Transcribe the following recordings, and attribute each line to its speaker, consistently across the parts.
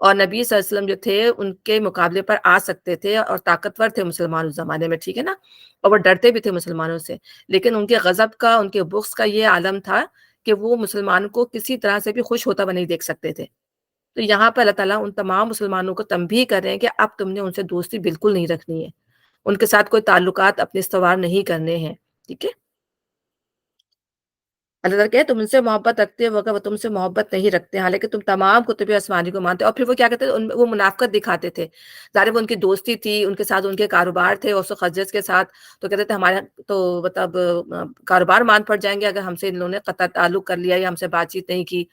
Speaker 1: اور نبی صلی اللہ علیہ وسلم جو تھے ان کے مقابلے پر آ سکتے تھے اور طاقتور تھے مسلمان اس زمانے میں، ٹھیک ہے نا، اور وہ ڈرتے بھی تھے مسلمانوں سے، لیکن ان کے غضب کا، ان کے بغض کا یہ عالم تھا کہ وہ مسلمان کو کسی طرح سے بھی خوش ہوتا ہوا نہیں دیکھ سکتے تھے۔ تو یہاں پر اللہ تعالیٰ ان تمام مسلمانوں کو تنبیہ کر رہے ہیں کہ اب تم نے ان سے دوستی بالکل نہیں رکھنی ہے، ان کے ساتھ کوئی تعلقات اپنے استوار نہیں کرنے ہیں، ٹھیک ہے؟ اللہ تعالیٰ کہ تم ان سے محبت رکھتے ہو، اگر وہ تم سے محبت نہیں رکھتے، حالانکہ تم تمام کتب آسمانی کو مانتے ہو۔ اور پھر وہ کیا کہتے تھے، وہ منافقت دکھاتے تھے، ظاہر ہے وہ ان کی دوستی تھی، ان کے ساتھ ان کے کاروبار تھے، اوس و خزرج کے ساتھ، تو کہتے تھے ہمارا تو مطلب کاروبار مان پڑ جائیں گے اگر ہم سے انہوں نے قطع تعلق کر لیا یا ہم سے بات چیت نہیں کی۔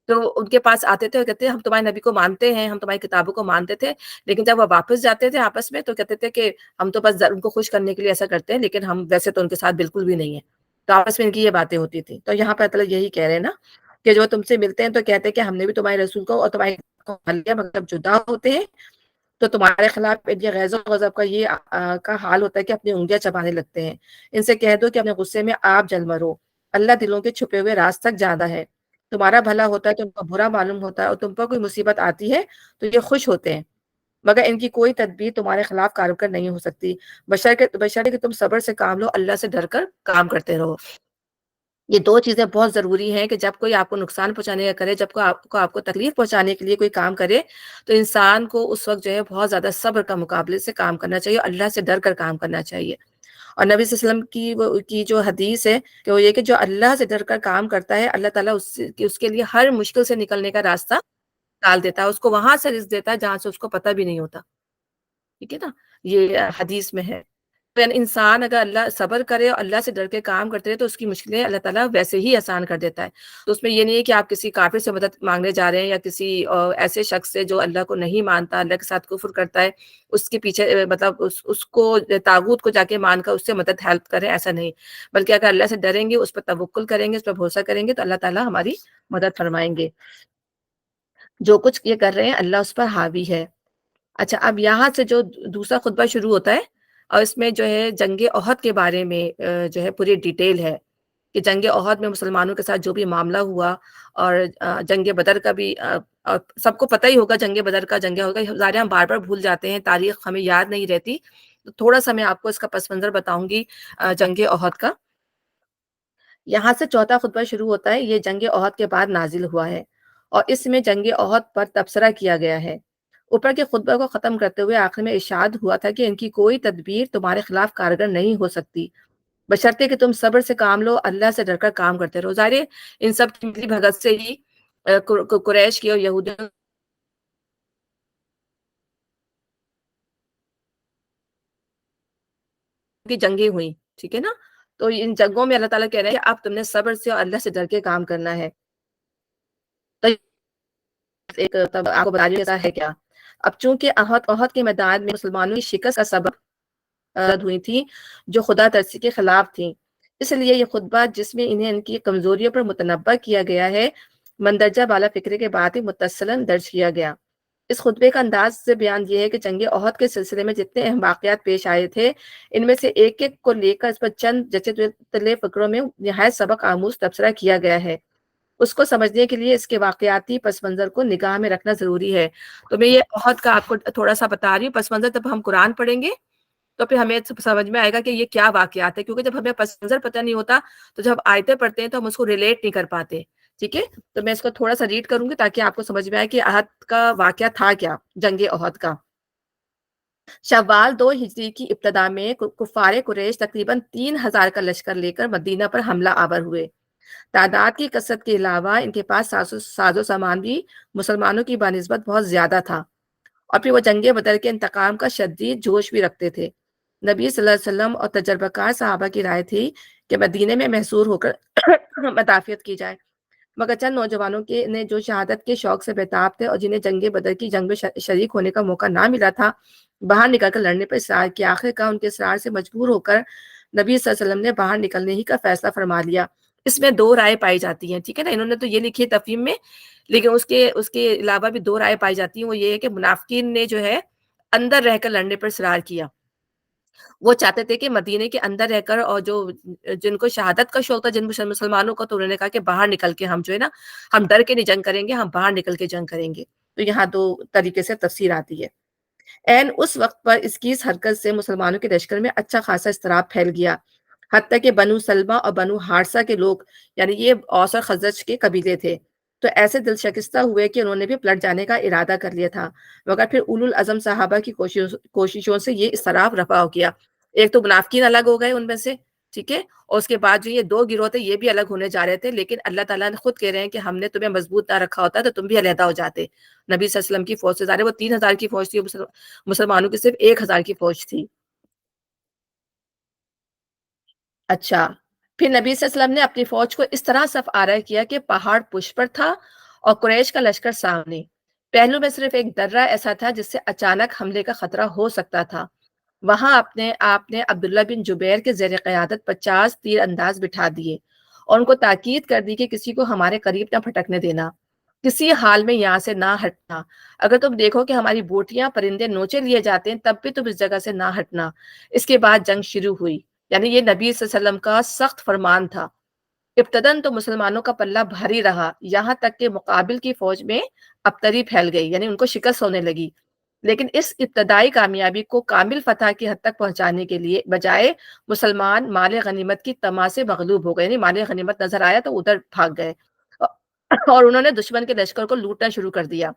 Speaker 1: تو ان کے پاس آتے تھے اور کہتے ہم تمہارے نبی کو مانتے ہیں، ہم تمہاری کتابوں کو مانتے تھے، لیکن جب وہ واپس جاتے تھے آپس میں تو کہتے تھے کہ ہم تو بس ان کو خوش کرنے کے لیے ایسا کرتے ہیں، لیکن ہم ویسے تو ان کے ساتھ بالکل بھی نہیں ہیں۔ تو آپس میں ان کی یہ باتیں ہوتی تھیں۔ تو یہاں پہ اللہ یہی کہہ رہے ہیں نا کہ جو تم سے ملتے ہیں تو کہتے ہیں کہ ہم نے بھی تمہارے رسول کو اور تمہاری کو مان لیا، مگر جب جدا ہوتے ہیں تو تمہارے خلاف یہ غیظ و غضب کا یہ کا حال ہوتا ہے کہ اپنی انگلیاں چبانے لگتے ہیں۔ ان سے کہہ دو کہ اپنے غصے میں آپ جل مرو، اللہ دلوں کے چھپے ہوئے راز تک جانتا ہے، تمہارا بھلا ہوتا ہے تو ان کو برا معلوم ہوتا ہے، اور تم پر کوئی مصیبت آتی ہے تو یہ خوش ہوتے ہیں، مگر ان کی کوئی تدبیر تمہارے خلاف کارگر نہیں ہو سکتی، بشرطے کہ تم صبر سے کام لو، اللہ سے ڈر کر کام کرتے رہو۔ یہ دو چیزیں بہت ضروری ہیں کہ جب کوئی آپ کو نقصان پہنچانے کا کرے، جب کوئی آپ کو تکلیف پہنچانے کے لیے کوئی کام کرے، تو انسان کو اس وقت جو ہے بہت زیادہ صبر کا مقابلے سے کام کرنا چاہیے، اللہ سے ڈر کر کام کرنا چاہیے۔ اور نبی صلی اللہ علیہ وسلم کی جو حدیث ہے کہ وہ یہ کہ جو اللہ سے ڈر کر کام کرتا ہے، اللہ تعالیٰ اس کے لیے ہر مشکل سے نکلنے کا راستہ ڈال دیتا ہے، اس کو وہاں سے رزق دیتا ہے جہاں سے اس کو پتہ بھی نہیں ہوتا، ٹھیک ہے نا؟ یہ حدیث میں ہے۔ یعنی انسان اگر اللہ صبر کرے اور اللہ سے ڈر کے کام کرتے رہے تو اس کی مشکلیں اللہ تعالیٰ ویسے ہی آسان کر دیتا ہے۔ تو اس میں یہ نہیں ہے کہ آپ کسی کافر سے مدد مانگنے جا رہے ہیں یا کسی ایسے شخص سے جو اللہ کو نہیں مانتا، اللہ کے ساتھ کفر کرتا ہے، اس کے پیچھے مطلب اس کو طاغوت کو جا کے مان کر اس سے مدد ہیلپ کریں، ایسا نہیں، بلکہ اگر اللہ سے ڈریں گے، اس پر توکل کریں گے، اس پر بھروسہ کریں گے تو اللہ تعالیٰ ہماری مدد فرمائیں گے۔ جو کچھ یہ کر رہے ہیں اللہ اس پر حاوی ہے۔ اچھا، اب یہاں سے جو دوسرا خطبہ شروع ہوتا ہے اور اس میں جو ہے جنگ احد کے بارے میں جو ہے پوری ڈیٹیل ہے کہ جنگ احد میں مسلمانوں کے ساتھ جو بھی معاملہ ہوا، اور جنگ بدر کا بھی اور سب کو پتہ ہی ہوگا جنگ بدر کا، جنگ احد کا ظاہر ہم بار بار بھول جاتے ہیں، تاریخ ہمیں یاد نہیں رہتی، تو تھوڑا سا میں آپ کو اس کا پس منظر بتاؤں گی جنگ احد کا۔ یہاں سے چوتھا خطبہ شروع ہوتا ہے، یہ جنگ احد کے بعد نازل ہوا ہے، اور اس میں جنگ احد پر تبصرہ کیا گیا ہے۔ اوپر کے خطبہ کو ختم کرتے ہوئے آخر میں ارشاد ہوا تھا کہ ان کی کوئی تدبیر تمہارے خلاف کارگر نہیں ہو سکتی، بشرطے کہ تم صبر سے کام لو، اللہ سے ڈر کر کام کرتے رہو۔ ظاہر ہے ان سب کی ملی بھگت سے ہی قریش کی اور یہودیوں کی جنگیں ہوئیں، ٹھیک ہے نا؟ تو ان جنگوں میں اللہ تعالیٰ کہہ رہے ہیں کہ اب تم نے صبر سے اور اللہ سے ڈر کے کام کرنا ہے۔ تو ایک تب آپ کو بتا دیا ہے کیا؟ اب چونکہ احد کے میدان میں مسلمانوں کی شکست کا سبب ہوئی تھی جو خدا ترسی کے خلاف تھیں، اس لیے یہ خطبہ جس میں انہیں ان کی کمزوریوں پر متنبہ کیا گیا ہے، مندرجہ بالا فکرے کے بعد ہی متصلاً درج کیا گیا۔ اس خطبے کا انداز سے بیان یہ ہے کہ جنگ احد کے سلسلے میں جتنے اہم واقعات پیش آئے تھے، ان میں سے ایک ایک کو لے کر اس پر چند جچے تلے فکروں میں نہایت سبق آموز تبصرہ کیا گیا ہے۔ اس کو سمجھنے کے لیے اس کے واقعاتی پس منظر کو نگاہ میں رکھنا ضروری ہے۔ تو میں یہ احد کا آپ کو تھوڑا سا بتا رہی ہوں پس منظر، جب ہم قرآن پڑھیں گے تو پھر ہمیں سمجھ میں آئے گا کہ یہ کیا واقعات ہے، کیونکہ جب ہمیں پس منظر پتہ نہیں ہوتا تو جب آیتیں پڑھتے ہیں تو ہم اس کو ریلیٹ نہیں کر پاتے، ٹھیک ہے؟ تو میں اس کو تھوڑا سا ریڈ کروں گی تاکہ آپ کو سمجھ میں آئے کہ احد کا واقعہ تھا کیا، جنگ احد کا۔ شوال 2 ہجری کی ابتدا میں کفار قریش تقریباً 3000 کا لشکر لے کر مدینہ پر حملہ آور ہوئے۔ تعداد کی کثرت کے علاوہ ان کے پاس ساز و سامان بھی مسلمانوں کی بنسبت بہت زیادہ تھا، اور پھر وہ جنگ بدر کے انتقام کا شدید جوش بھی رکھتے تھے۔ نبی صلی اللہ علیہ وسلم اور تجربہ کار صحابہ کی رائے تھی کہ مدینے میں محصور ہو کر مدافعت کی جائے، مگر چند نوجوانوں کے نے جو شہادت کے شوق سے بےتاب تھے اور جنہیں جنگ بدر کی جنگ میں شریک ہونے کا موقع نہ ملا تھا، باہر نکل کر لڑنے پر اصرار کیا۔ آخر کار ان کے اصرار سے مجبور ہو کر نبی صلی اللہ علیہ وسلم نے باہر نکلنے ہی کا فیصلہ فرما لیا۔ اس میں دو رائے پائی جاتی ہیں، ٹھیک ہے نا؟ انہوں نے تو یہ لکھی ہے تفہیم میں، لیکن اس کے علاوہ بھی دو رائے پائی جاتی ہیں۔ وہ یہ ہے کہ منافقین نے جو ہے اندر رہ کر لڑنے پر اصرار کیا، وہ چاہتے تھے کہ مدینے کے اندر رہ کر، اور جو جن کو شہادت کا شوق تھا جن مسلمانوں کو، تو انہوں نے کہا کہ باہر نکل کے ہم جو ہے نا، ہم ڈر کے نہیں جنگ کریں گے، ہم باہر نکل کے جنگ کریں گے۔ تو یہاں 2 طریقے سے تفسیر آتی ہے۔ عین اس وقت پر اس کی اس حرکت سے مسلمانوں کے لشکر میں اچھا خاصا اضطراب پھیل گیا، حتیٰ کہ بنو سلمہ اور بنو حارثہ کے لوگ، یعنی یہ اوس اور خزرج کے قبیلے تھے، تو ایسے دل شکستہ ہوئے کہ انہوں نے بھی پلٹ جانے کا ارادہ کر لیا تھا، مگر پھر اولو العزم صحابہ کی کوششوں سے یہ اضطراب رفع ہو گیا۔ ایک تو منافقین الگ ہو گئے ان میں سے، ٹھیک ہے، اور اس کے بعد جو یہ 2 گروہ تھے یہ بھی الگ ہونے جا رہے تھے، لیکن اللہ تعالیٰ نے خود کہہ رہے ہیں کہ ہم نے تمہیں مضبوط نہ رکھا ہوتا تو تم بھی علیحدہ ہو جاتے۔ نبی صلی اللہ علیہ وسلم کی فوج سے ظاہر ہے وہ 3,000 کی فوج تھی، مسلمانوں کی صرف 1,000 کی فوج تھی۔ اچھا، پھر نبی صلی اللہ علیہ وسلم نے اپنی فوج کو اس طرح صف آرا کیا کہ پہاڑ پشت پر تھا اور قریش کا لشکر سامنے، پہلو میں صرف ایک درہ ایسا تھا جس سے اچانک حملے کا خطرہ ہو سکتا تھا۔ وہاں آپ نے عبداللہ بن جبیر کے زیر قیادت 50 تیر انداز بٹھا دیے اور ان کو تاکید کر دی کہ کسی کو ہمارے قریب نہ پھٹکنے دینا، کسی حال میں یہاں سے نہ ہٹنا، اگر تم دیکھو کہ ہماری بوٹیاں پرندے نوچے لیے جاتے ہیں تب بھی تم اس جگہ سے نہ ہٹنا۔ اس کے بعد جنگ شروع ہوئی، یعنی یہ نبی صلی اللہ علیہ وسلم کا سخت فرمان تھا۔ ابتداً تو مسلمانوں کا پلہ بھاری رہا، یہاں تک کہ مقابل کی فوج میں ابتری پھیل گئی، یعنی ان کو شکست ہونے لگی، لیکن اس ابتدائی کامیابی کو کامل فتح کی حد تک پہنچانے کے لیے بجائے مسلمان مال غنیمت کی طمع سے مغلوب ہو گئے، یعنی مال غنیمت نظر آیا تو ادھر بھاگ گئے اور انہوں نے دشمن کے لشکر کو لوٹنا شروع کر دیا۔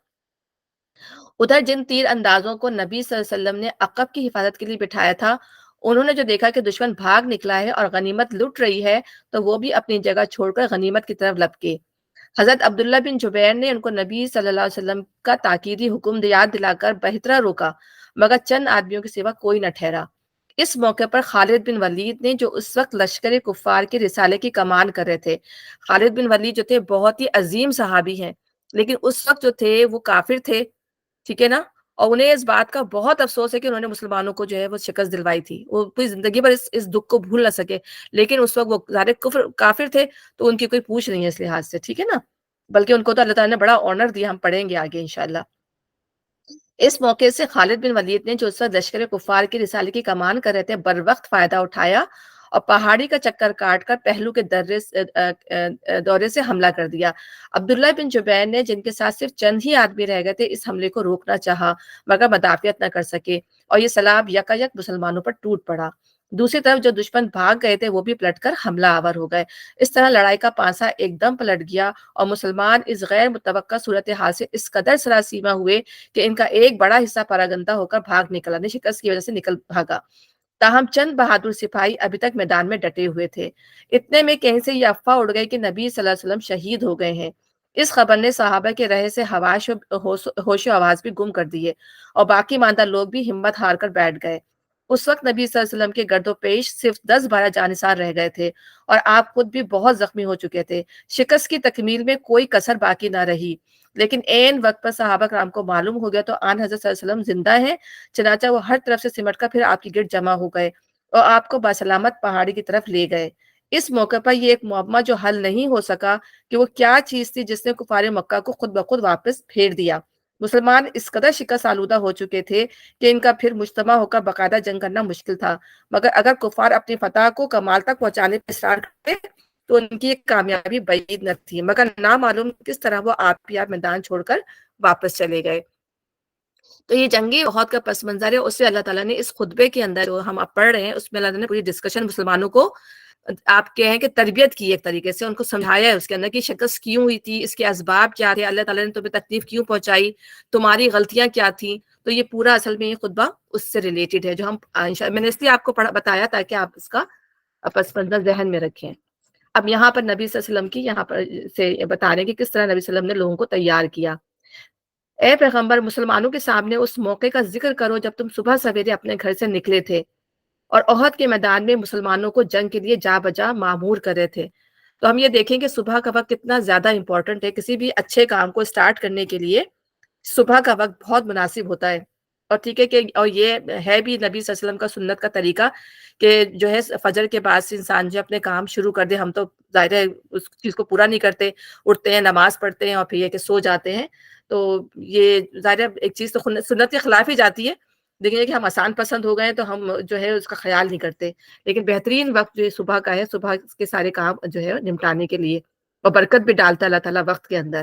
Speaker 1: ادھر جن تیر اندازوں کو نبی صلی اللہ علیہ وسلم نے عقب کی حفاظت کے لیے بٹھایا تھا، انہوں نے جو دیکھا کہ دشمن بھاگ نکلا ہے اور غنیمت لٹ رہی ہے تو وہ بھی اپنی جگہ چھوڑ کر غنیمت کی طرف لپکے۔ حضرت عبداللہ بن جبیر نے ان کو نبی صلی اللہ علیہ وسلم کا تاکیدی حکم یاد دلا کر بہترا روکا، مگر چند آدمیوں کے سوا کوئی نہ ٹھہرا۔ اس موقع پر خالد بن ولید نے، جو اس وقت لشکر کفار کے رسالے کی کمان کر رہے تھے، خالد بن ولید جو تھے بہت ہی عظیم صحابی ہیں، لیکن اس وقت جو تھے وہ کافر تھے، ٹھیک ہے نا، اور انہیں اس بات کا بہت افسوس ہے کہ انہوں نے مسلمانوں کو جو ہے وہ شکست دلوائی تھی، وہ پوری زندگی بھر اس دکھ کو بھول نہ سکے، لیکن اس وقت وہ ظاہر کافر تھے تو ان کی کوئی پوچھ نہیں ہے اس لحاظ سے، ٹھیک ہے نا، بلکہ ان کو تو اللہ تعالیٰ نے بڑا آنر دیا، ہم پڑھیں گے آگے انشاءاللہ۔ اس موقع سے خالد بن ولید نے، جو اس وقت لشکر کفار کی رسالے کی کمان کر رہے تھے، بر وقت فائدہ اٹھایا اور پہاڑی کا چکر کاٹ کر پہلو کے دورے سے حملہ کر دیا۔ عبداللہ بن جبیر نے، جن کے ساتھ صرف چند ہی آدمی رہ گئے تھے، اس حملے کو روکنا چاہا مگر مدافعت نہ کر سکے اور یہ سلاب یکایک مسلمانوں پر ٹوٹ پڑا۔ دوسری طرف جو دشمن بھاگ گئے تھے وہ بھی پلٹ کر حملہ آور ہو گئے۔ اس طرح لڑائی کا پانسا ایک دم پلٹ گیا اور مسلمان اس غیر متوقع صورتحال سے اس قدر سراسیمہ ہوئے کہ ان کا ایک بڑا حصہ پراگندہ ہو کر بھاگ نکلا، نے شکست کی وجہ سے نکل بھاگا۔ تاہم چند بہادر سپاہی ابھی تک میدان میں ڈٹے ہوئے تھے۔ اتنے میں کہیں سے یہ افواہ اڑ گئی کہ نبی صلی اللہ علیہ وسلم شہید ہو گئے ہیں۔ اس خبر نے صحابہ کے رہے سے ہوش و آواز بھی گم کر دیے اور باقی ماندہ لوگ بھی ہمت ہار کر بیٹھ گئے۔ اس وقت نبی صلی اللہ علیہ وسلم کے گرد و پیش صرف 10-12 جانثار رہ گئے تھے اور آپ خود بھی بہت زخمی ہو چکے تھے۔ شکست کی تکمیل میں کوئی کسر باقی نہ رہی، لیکن عین وقت پر صحابہ کرام کو معلوم ہو گیا تو آن حضرت صلی اللہ علیہ وسلم زندہ ہیں، چنانچہ وہ ہر طرف سے سمٹ کر پھر آپ کی گرد جمع ہو گئے اور آپ کو بسلامت پہاڑی کی طرف لے گئے۔ اس موقع پر یہ ایک معمہ جو حل نہیں ہو سکا کہ وہ کیا چیز تھی جس نے کفار مکہ کو خود بخود واپس پھیر دیا۔ مسلمان اس قدر شکست آلودہ ہو چکے تھے کہ ان کا پھر مجتمع ہو کر باقاعدہ جنگ کرنا مشکل تھا، مگر اگر کفار اپنی فتح کو کمال تک پہنچانے پر اصرار کرتے تو ان کی کامیابی بعید نہ تھی، مگر نامعلوم کس طرح وہ آپ ہی آپ میدان چھوڑ کر واپس چلے گئے۔ تو یہ جنگی عہد کا پس منظر ہے، اس سے اللہ تعالیٰ نے اس خطبے کے اندر جو ہم اب پڑھ رہے ہیں اس میں اللہ تعالیٰ نے پوری ڈسکشن مسلمانوں کو، آپ کہیں کہ تربیت کی، ایک طریقے سے ان کو سمجھایا ہے اس کے اندر کہ شکست کیوں ہوئی تھی، اس کے اسباب کیا تھے، اللہ تعالیٰ نے تمہیں تکلیف کیوں پہنچائی، تمہاری غلطیاں کیا تھیں۔ تو یہ پورا اصل میں یہ خطبہ اس سے ریلیٹڈ ہے جو ہم میں نے اس لیے آپ کو بتایا تاکہ آپ اس کا پس منظر ذہن میں رکھیں۔ اب یہاں پر نبی صلی اللہ علیہ وسلم کی یہاں پر سے بتا رہے ہیں کہ کس طرح نبی صلی اللہ علیہ وسلم نے لوگوں کو تیار کیا۔ اے پیغمبر، مسلمانوں کے سامنے اس موقع کا ذکر کرو جب تم صبح سویرے اپنے گھر سے نکلے تھے اور احد کے میدان میں مسلمانوں کو جنگ کے لیے جا بجا مامور کر رہے تھے۔ تو ہم یہ دیکھیں کہ صبح کا وقت کتنا زیادہ امپورٹنٹ ہے، کسی بھی اچھے کام کو سٹارٹ کرنے کے لیے صبح کا وقت بہت مناسب ہوتا ہے۔ اور ٹھیک ہے کہ اور یہ ہے بھی نبی صلی اللہ علیہ وسلم کا سنت کا طریقہ کہ جو ہے فجر کے بعد سے انسان جو اپنے کام شروع کر دے۔ ہم تو ظاہر ہے اس چیز کو پورا نہیں کرتے، اٹھتے ہیں، نماز پڑھتے ہیں اور پھر یہ کہ سو جاتے ہیں، تو یہ ظاہر ہے ایک چیز تو سنت کے خلاف ہی جاتی ہے، لیکن یہ کہ ہم آسان پسند ہو گئے تو ہم جو ہے اس کا خیال نہیں کرتے، لیکن بہترین وقت جو صبح کا ہے، صبح کے سارے کام جو ہے نمٹانے کے لیے، اور برکت بھی ڈالتا ہے اللہ تعالیٰ وقت کے اندر۔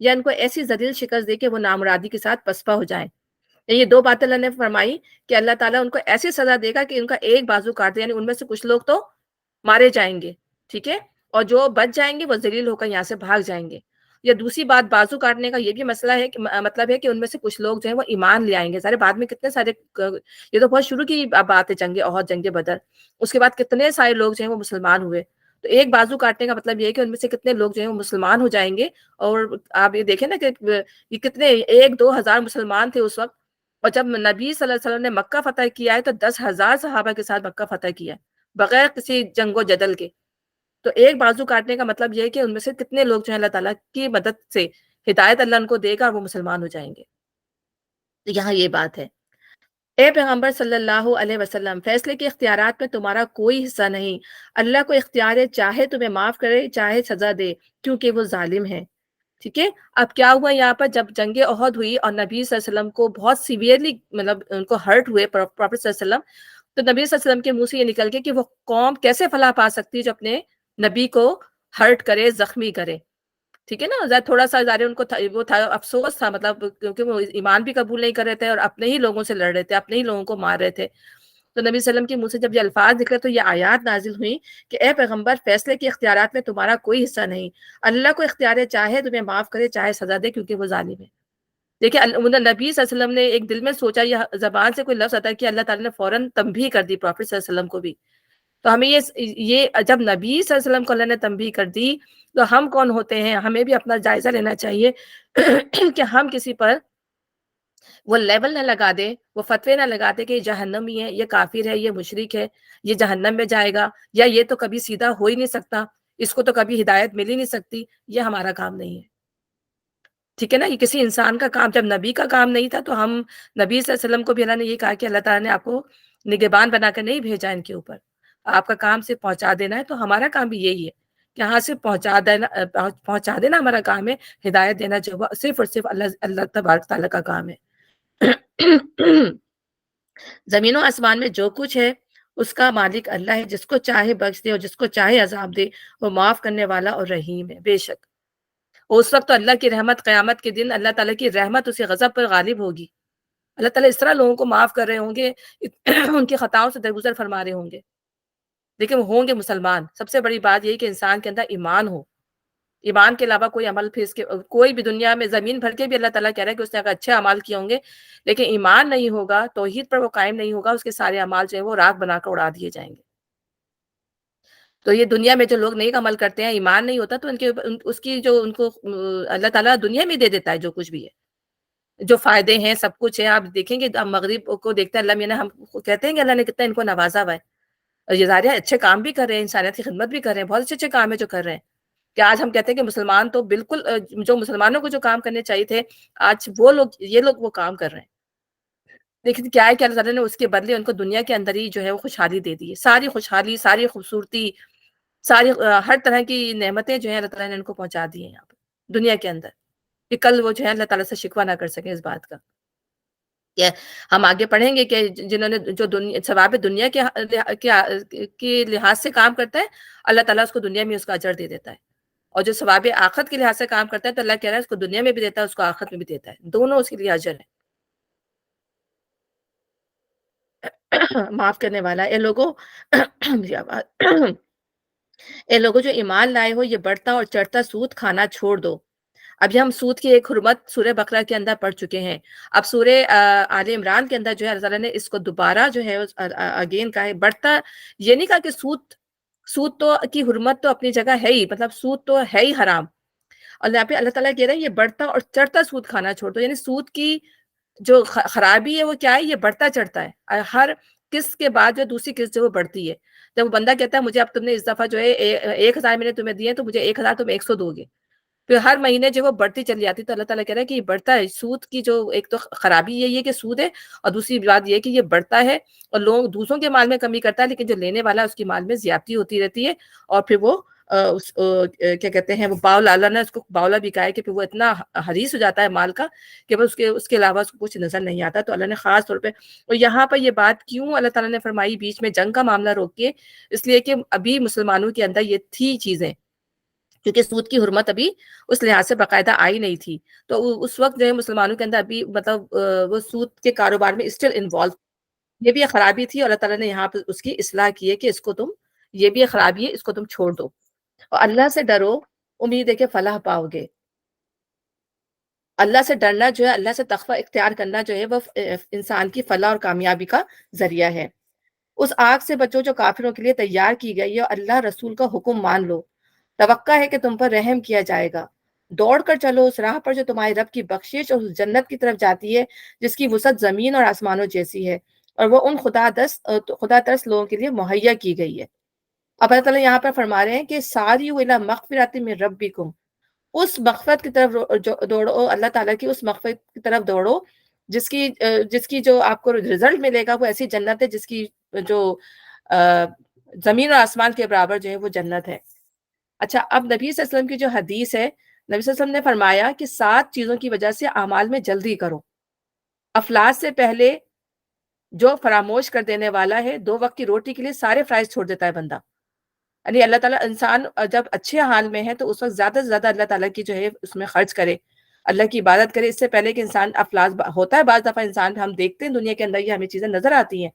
Speaker 1: یا ان کو ایسی ذلیل شکست دے کہ وہ نامرادی کے ساتھ پسپا ہو جائیں. یہ دو باتیں اللہ نے فرمائی کہ اللہ تعالیٰ ان کو ایسی سزا دے گا کہ ان کا ایک بازو کاٹ دے، یعنی ان میں سے کچھ لوگ تو مارے جائیں گے، ٹھیک ہے، اور جو بچ جائیں گے وہ ذلیل ہو کر یہاں سے بھاگ جائیں گے. یا دوسری بات، بازو کاٹنے کا یہ بھی مسئلہ ہے کہ مطلب ہے کہ ان میں سے کچھ لوگ جو ہیں وہ ایمان لے آئیں گے. سارے بعد میں کتنے سارے، یہ تو بہت شروع کی بات ہے، جنگ احد، جنگ بدر، اس کے بعد کتنے سارے لوگ جو ہیں وہ مسلمان ہوئے. تو ایک بازو کاٹنے کا مطلب یہ ہے کہ ان میں سے کتنے لوگ جو ہیں وہ مسلمان ہو جائیں گے. اور آپ یہ دیکھیں نا کہ یہ کتنے 1-2 ہزار مسلمان تھے اس وقت، اور جب نبی صلی اللہ علیہ وسلم نے مکہ فتح کیا ہے تو 10,000 صحابہ کے ساتھ مکہ فتح کیا ہے بغیر کسی جنگ و جدل کے. تو ایک بازو کاٹنے کا مطلب یہ ہے کہ ان میں سے کتنے لوگ جو ہیں اللہ تعالیٰ کی مدد سے ہدایت اللہ ان کو دے گا، وہ مسلمان ہو جائیں گے. تو یہاں یہ بات ہے. اے پیغمبر صلی اللہ علیہ وسلم، فیصلے کے اختیارات میں تمہارا کوئی حصہ نہیں. اللہ کو اختیار ہے، چاہے تمہیں معاف کرے چاہے سزا دے، کیونکہ وہ ظالم ہے. ٹھیک ہے. اب کیا ہوا یہاں پر، جب جنگ احد ہوئی اور نبی صلی اللہ علیہ وسلم کو بہت سیویئرلی مطلب ان کو ہرٹ ہوئے پروفیٹ صلی اللہ علیہ وسلم، تو نبی صلی اللہ علیہ وسلم کے منہ سے یہ نکل گیا کہ وہ قوم کیسے فلاح پا سکتی ہے جو اپنے نبی کو ہرٹ کرے، زخمی کرے. ٹھیک ہے نا. تھوڑا سا ظاہر ان کو وہ تھا، افسوس تھا، مطلب کیونکہ وہ ایمان بھی قبول نہیں کر رہے تھے اور اپنے ہی لوگوں سے لڑ رہے تھے، اپنے ہی لوگوں کو مار رہے تھے. تو نبی صلی اللہ علیہ وسلم کے منہ سے جب یہ الفاظ نکلے تو یہ آیات نازل ہوئی کہ اے پیغمبر، فیصلے کے اختیارات میں تمہارا کوئی حصہ نہیں. اللہ کو اختیار ہے، چاہے تمہیں معاف کرے چاہے سزا دے، کیونکہ وہ ظالم ہے. دیکھیں نبی صلی اللہ علیہ وسلم نے ایک دل میں سوچا، یہ زبان سے کوئی لفظ آتا ہے کہ اللہ تعالیٰ نے فوراً تنبیہ کر دی پروفیٹ صلی اللہ علیہ وسلم کو بھی. تو ہمیں یہ جب نبی صلی اللہ علیہ وسلم کو اللہ نے تنبیہ کر دی تو ہم کون ہوتے ہیں؟ ہمیں بھی اپنا جائزہ لینا چاہیے کہ ہم کسی پر وہ لیبل نہ لگا دے، وہ فتوے نہ لگا دے کہ یہ جہنمی ہے، یہ کافر ہے، یہ مشرک ہے، یہ جہنم میں جائے گا، یا یہ تو کبھی سیدھا ہو ہی نہیں سکتا، اس کو تو کبھی ہدایت مل ہی نہیں سکتی. یہ ہمارا کام نہیں ہے. ٹھیک ہے نا. یہ کسی انسان کا کام، جب نبی کا کام نہیں تھا تو ہم نبی صلی اللہ علیہ وسلم کو بھی اللہ نے یہ کہا کہ اللہ تعالیٰ نے آپ کو نگہبان بنا کر نہیں بھیجا ان کے اوپر، آپ کا کام صرف پہنچا دینا ہے. تو ہمارا کام بھی یہی ہے کہ ہاں صرف پہنچا دینا ہمارا کام ہے. ہدایت دینا جو صرف اور صرف اللہ تبارک تعالیٰ کا کام ہے. زمین و آسمان میں جو کچھ ہے اس کا مالک اللہ ہے، جس کو چاہے بخش دے اور جس کو چاہے عذاب دے. وہ معاف کرنے والا اور رحیم ہے. بے شک اس وقت تو اللہ کی رحمت، قیامت کے دن اللہ تعالیٰ کی رحمت اسی غضب پر غالب ہوگی. اللہ تعالیٰ اس طرح لوگوں کو معاف کر رہے ہوں گے، ان کی خطاؤں سے درگزر فرما رہے ہوں گے، لیکن وہ ہوں گے مسلمان. سب سے بڑی بات یہی کہ انسان کے اندر ایمان ہو. ایمان کے علاوہ کوئی عمل پھر اس کے کوئی بھی دنیا میں زمین بھر کے بھی اللہ تعالیٰ کہہ رہا ہے کہ اس نے اگر اچھے اعمال کیے ہوں گے، لیکن ایمان نہیں ہوگا، توحید پر وہ قائم نہیں ہوگا، اس کے سارے اعمال جو ہیں وہ راکھ بنا کر اڑا دیے جائیں گے. تو یہ دنیا میں جو لوگ نیک عمل کرتے ہیں، ایمان نہیں ہوتا، تو ان کے اس کی جو ان کو اللہ تعالیٰ دنیا میں دے دیتا ہے جو کچھ بھی ہے، جو فائدے ہیں، سب کچھ ہے. آپ دیکھیں گے مغرب کو دیکھتے ہیں، اللہ میاں ہم کہتے ہیں کہ اللہ نے کتنا ان کو نوازا ہوا ہے، اور یہ ظاہر ہے اچھے کام بھی کر رہے ہیں، انسانیت کی خدمت بھی کر رہے ہیں، بہت اچھے اچھے کام ہے جو کر رہے ہیں. کہ آج ہم کہتے ہیں کہ مسلمان تو بالکل جو مسلمانوں کو جو کام کرنے چاہیے تھے، آج وہ لوگ یہ لوگ وہ کام کر رہے ہیں. لیکن کیا ہے کہ اللہ تعالیٰ نے اس کے بدلے ان کو دنیا کے اندر ہی جو ہے وہ خوشحالی دے دی ہے. ساری خوشحالی، ساری خوبصورتی، ساری ہر طرح کی نعمتیں جو ہیں اللہ تعالیٰ نے ان کو پہنچا دی ہیں یہاں پہ دنیا کے اندر، کہ کل وہ جو ہے اللہ تعالیٰ سے شکوہ نہ کر سکیں اس بات کا. کہ ہم آگے پڑھیں گے کہ جنہوں نے جو ثواب دنیا کے لحاظ سے کام کرتا ہے، اللہ تعالیٰ اس کو دنیا میں اس کا اجر دے دیتا ہے. اور جو ثواب آخرت کے لحاظ سے کام کرتا ہے تو اللہ کہہ رہا ہے اس کو دنیا میں بھی دیتا ہے، اس کو آخرت میں بھی دیتا ہے، دونوں اس کے لیے اجر ہے. معاف کرنے والا. اے لوگوں جو ایمان لائے ہو، یہ بڑھتا اور چڑھتا سود کھانا چھوڑ دو. ابھی ہم سود کی ایک حرمت سورہ بقرہ کے اندر پڑھ چکے ہیں. اب سورہ آل عمران کے اندر جو ہے اللہ تعالیٰ نے اس کو دوبارہ جو ہے اگین کہا ہے. بڑھتا یہ نہیں کہا کہ سود تو کی حرمت تو اپنی جگہ ہے ہی، مطلب سود تو ہے ہی حرام، اور یہاں پہ اللہ تعالیٰ کہہ رہے ہیں یہ بڑھتا اور چڑھتا سود کھانا چھوڑ دو. یعنی سود کی جو خرابی ہے وہ کیا ہے؟ یہ بڑھتا چڑھتا ہے. ہر قسط کے بعد جو دوسری قسط جو وہ بڑھتی ہے. جب وہ بندہ کہتا ہے مجھے اب تم نے اس دفعہ جو ہے 1,000 میں نے تمہیں دیے تو مجھے 1,000 تم 100 دو گے، پھر ہر مہینے جو وہ بڑھتی چلی جاتی. تو اللہ تعالیٰ کہہ رہا ہے کہ یہ بڑھتا ہے. سود کی جو ایک تو خرابی یہی ہے کہ سود ہے، اور دوسری بات یہ ہے کہ یہ بڑھتا ہے اور لوگ دوسروں کے مال میں کمی کرتا ہے، لیکن جو لینے والا ہے اس کی مال میں زیادتی ہوتی رہتی ہے. اور پھر وہ کیا کہتے ہیں، وہ باولا، اللہ نے اس کو باولا بھی کہا ہے کہ پھر وہ اتنا حریص ہو جاتا ہے مال کا کہ وہ اس کے علاوہ اس کو کچھ نظر نہیں آتا. تو اللہ نے خاص طور پہ، اور یہاں پر یہ بات کیوں اللہ تعالیٰ نے فرمائی بیچ میں جنگ کا معاملہ روک کے، اس لیے کہ ابھی مسلمانوں کے اندر یہ تھی چیزیں کیونکہ سود کی حرمت ابھی اس لحاظ سے باقاعدہ آئی نہیں تھی، تو اس وقت جو ہے مسلمانوں کے اندر ابھی مطلب وہ سود کے کاروبار میں اسٹل انوالو، یہ بھی ایک خرابی تھی، اور اللہ تعالیٰ نے یہاں پہ اس کی اصلاح کی ہے کہ اس کو تم، یہ بھی ایک خرابی ہے، اس کو تم چھوڑ دو اور اللہ سے ڈرو، امید ہے کہ فلاح پاؤ گے۔ اللہ سے ڈرنا جو ہے، اللہ سے تقوی اختیار کرنا جو ہے، وہ انسان کی فلاح اور کامیابی کا ذریعہ ہے۔ اس آگ سے بچو جو کافروں کے لیے تیار کی گئی ہے، اور اللہ رسول کا حکم مان لو، توقع ہے کہ تم پر رحم کیا جائے گا۔ دوڑ کر چلو اس راہ پر جو تمہارے رب کی بخشش اور اس جنت کی طرف جاتی ہے جس کی وسعت زمین اور آسمانوں جیسی ہے، اور وہ ان خدا ترس لوگوں کے لیے مہیا کی گئی ہے۔ اب اللہ تعالیٰ یہاں پر فرما رہے ہیں کہ ساری مغفرات من ربکم، اس مغفرت کی طرف دوڑو، اللہ تعالیٰ کی اس مغفرت کی طرف دوڑو جس کی جو آپ کو رزلٹ ملے گا وہ ایسی جنت ہے جس کی جو زمین اور آسمان کے برابر جو ہے وہ جنت ہے۔ اچھا، اب نبی صلی اللہ علیہ وسلم کی جو حدیث ہے، نبی صلی اللہ علیہ وسلم نے فرمایا کہ 7 چیزوں کی وجہ سے اعمال میں جلدی کرو۔ افلاس سے پہلے جو فراموش کر دینے والا ہے، 2 وقت کی روٹی کے لیے سارے فرائض چھوڑ دیتا ہے بندہ۔ یعنی اللہ تعالیٰ، انسان جب اچھے حال میں ہے تو اس وقت زیادہ سے زیادہ اللہ تعالیٰ کی جو ہے اس میں خرچ کرے، اللہ کی عبادت کرے، اس سے پہلے کہ انسان افلاس ہوتا ہے۔ بعض دفعہ انسان، ہم دیکھتے ہیں دنیا کے اندر یہ ہمیں چیزیں نظر آتی ہیں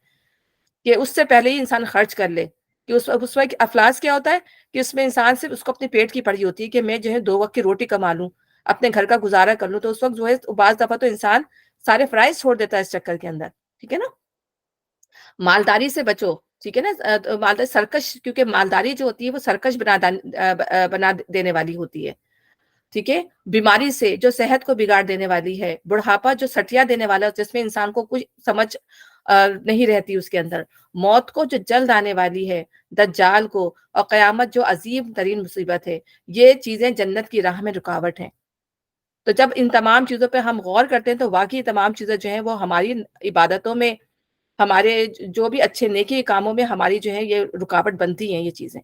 Speaker 1: کہ اس سے پہلے ہی انسان خرچ کر لے، کہ اس وقت افلاس کیا ہوتا ہے کہ اس میں انسان صرف اس کو اپنے پیٹ کی پڑی ہوتی ہے کہ میں جو ہے 2 وقت کی روٹی کما لوں، اپنے گھر کا گزارا کر لوں، تو اس وقت جو ہے بعض دفعہ تو انسان سارے فرائض چھوڑ دیتا ہے اس چکر کے اندر، ٹھیک ہے نا۔ مالداری سے بچو، ٹھیک ہے نا، مالداری سرکش، کیونکہ مالداری جو ہوتی ہے وہ سرکش بنا دینے والی ہوتی ہے، ٹھیک ہے۔ بیماری سے جو صحت کو بگاڑ دینے والی ہے، بڑھاپا جو سٹیا دینے والا ہے جس میں انسان کو کچھ سمجھ نہیں رہتی اس کے اندر، موت کو جو جلد آنے والی ہے، دجال کو، اور قیامت جو عظیم ترین مصیبت ہے، یہ چیزیں جنت کی راہ میں رکاوٹ ہیں۔ تو جب ان تمام چیزوں پہ ہم غور کرتے ہیں تو واقعی تمام چیزیں جو ہیں وہ ہماری عبادتوں میں، ہمارے جو بھی اچھے نیکی کاموں میں ہماری جو ہے یہ رکاوٹ بنتی ہیں یہ چیزیں۔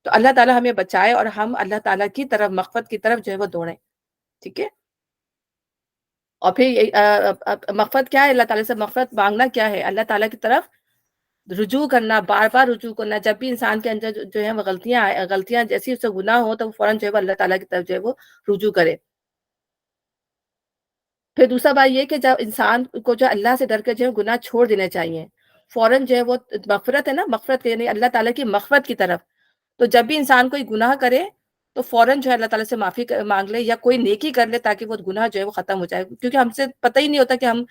Speaker 1: تو اللہ تعالیٰ ہمیں بچائے اور ہم اللہ تعالیٰ کی طرف، مغفرت کی طرف جو ہے وہ دوڑیں، ٹھیک ہے۔ اور پھر مغفرت کیا ہے؟ اللہ تعالیٰ سے مغفرت مانگنا کیا ہے؟ اللہ تعالیٰ کی طرف رجوع کرنا، بار بار رجوع کرنا۔ جب بھی انسان کے اندر جو ہے وہ غلطیاں جیسی اس سے گناہ ہو تو وہ فوراً جو ہے وہ اللہ تعالیٰ کی طرف جو ہے وہ رجوع کرے۔ پھر دوسرا بات یہ کہ جب انسان کو جو اللہ سے ڈر کے جو ہے گناہ چھوڑ دینے چاہیے، فوراً جو ہے وہ مغفرت ہے نا، مغفرت یعنی اللہ تعالیٰ کی مغفرت کی طرف۔ تو جب بھی انسان کوئی گناہ کرے تو فوراً جو ہے اللہ تعالیٰ سے معافی مانگ لے یا کوئی نیکی کر لے تاکہ وہ گناہ جو ہے وہ ختم ہو جائے، کیونکہ ہم سے پتہ ہی نہیں ہوتا کہ ہم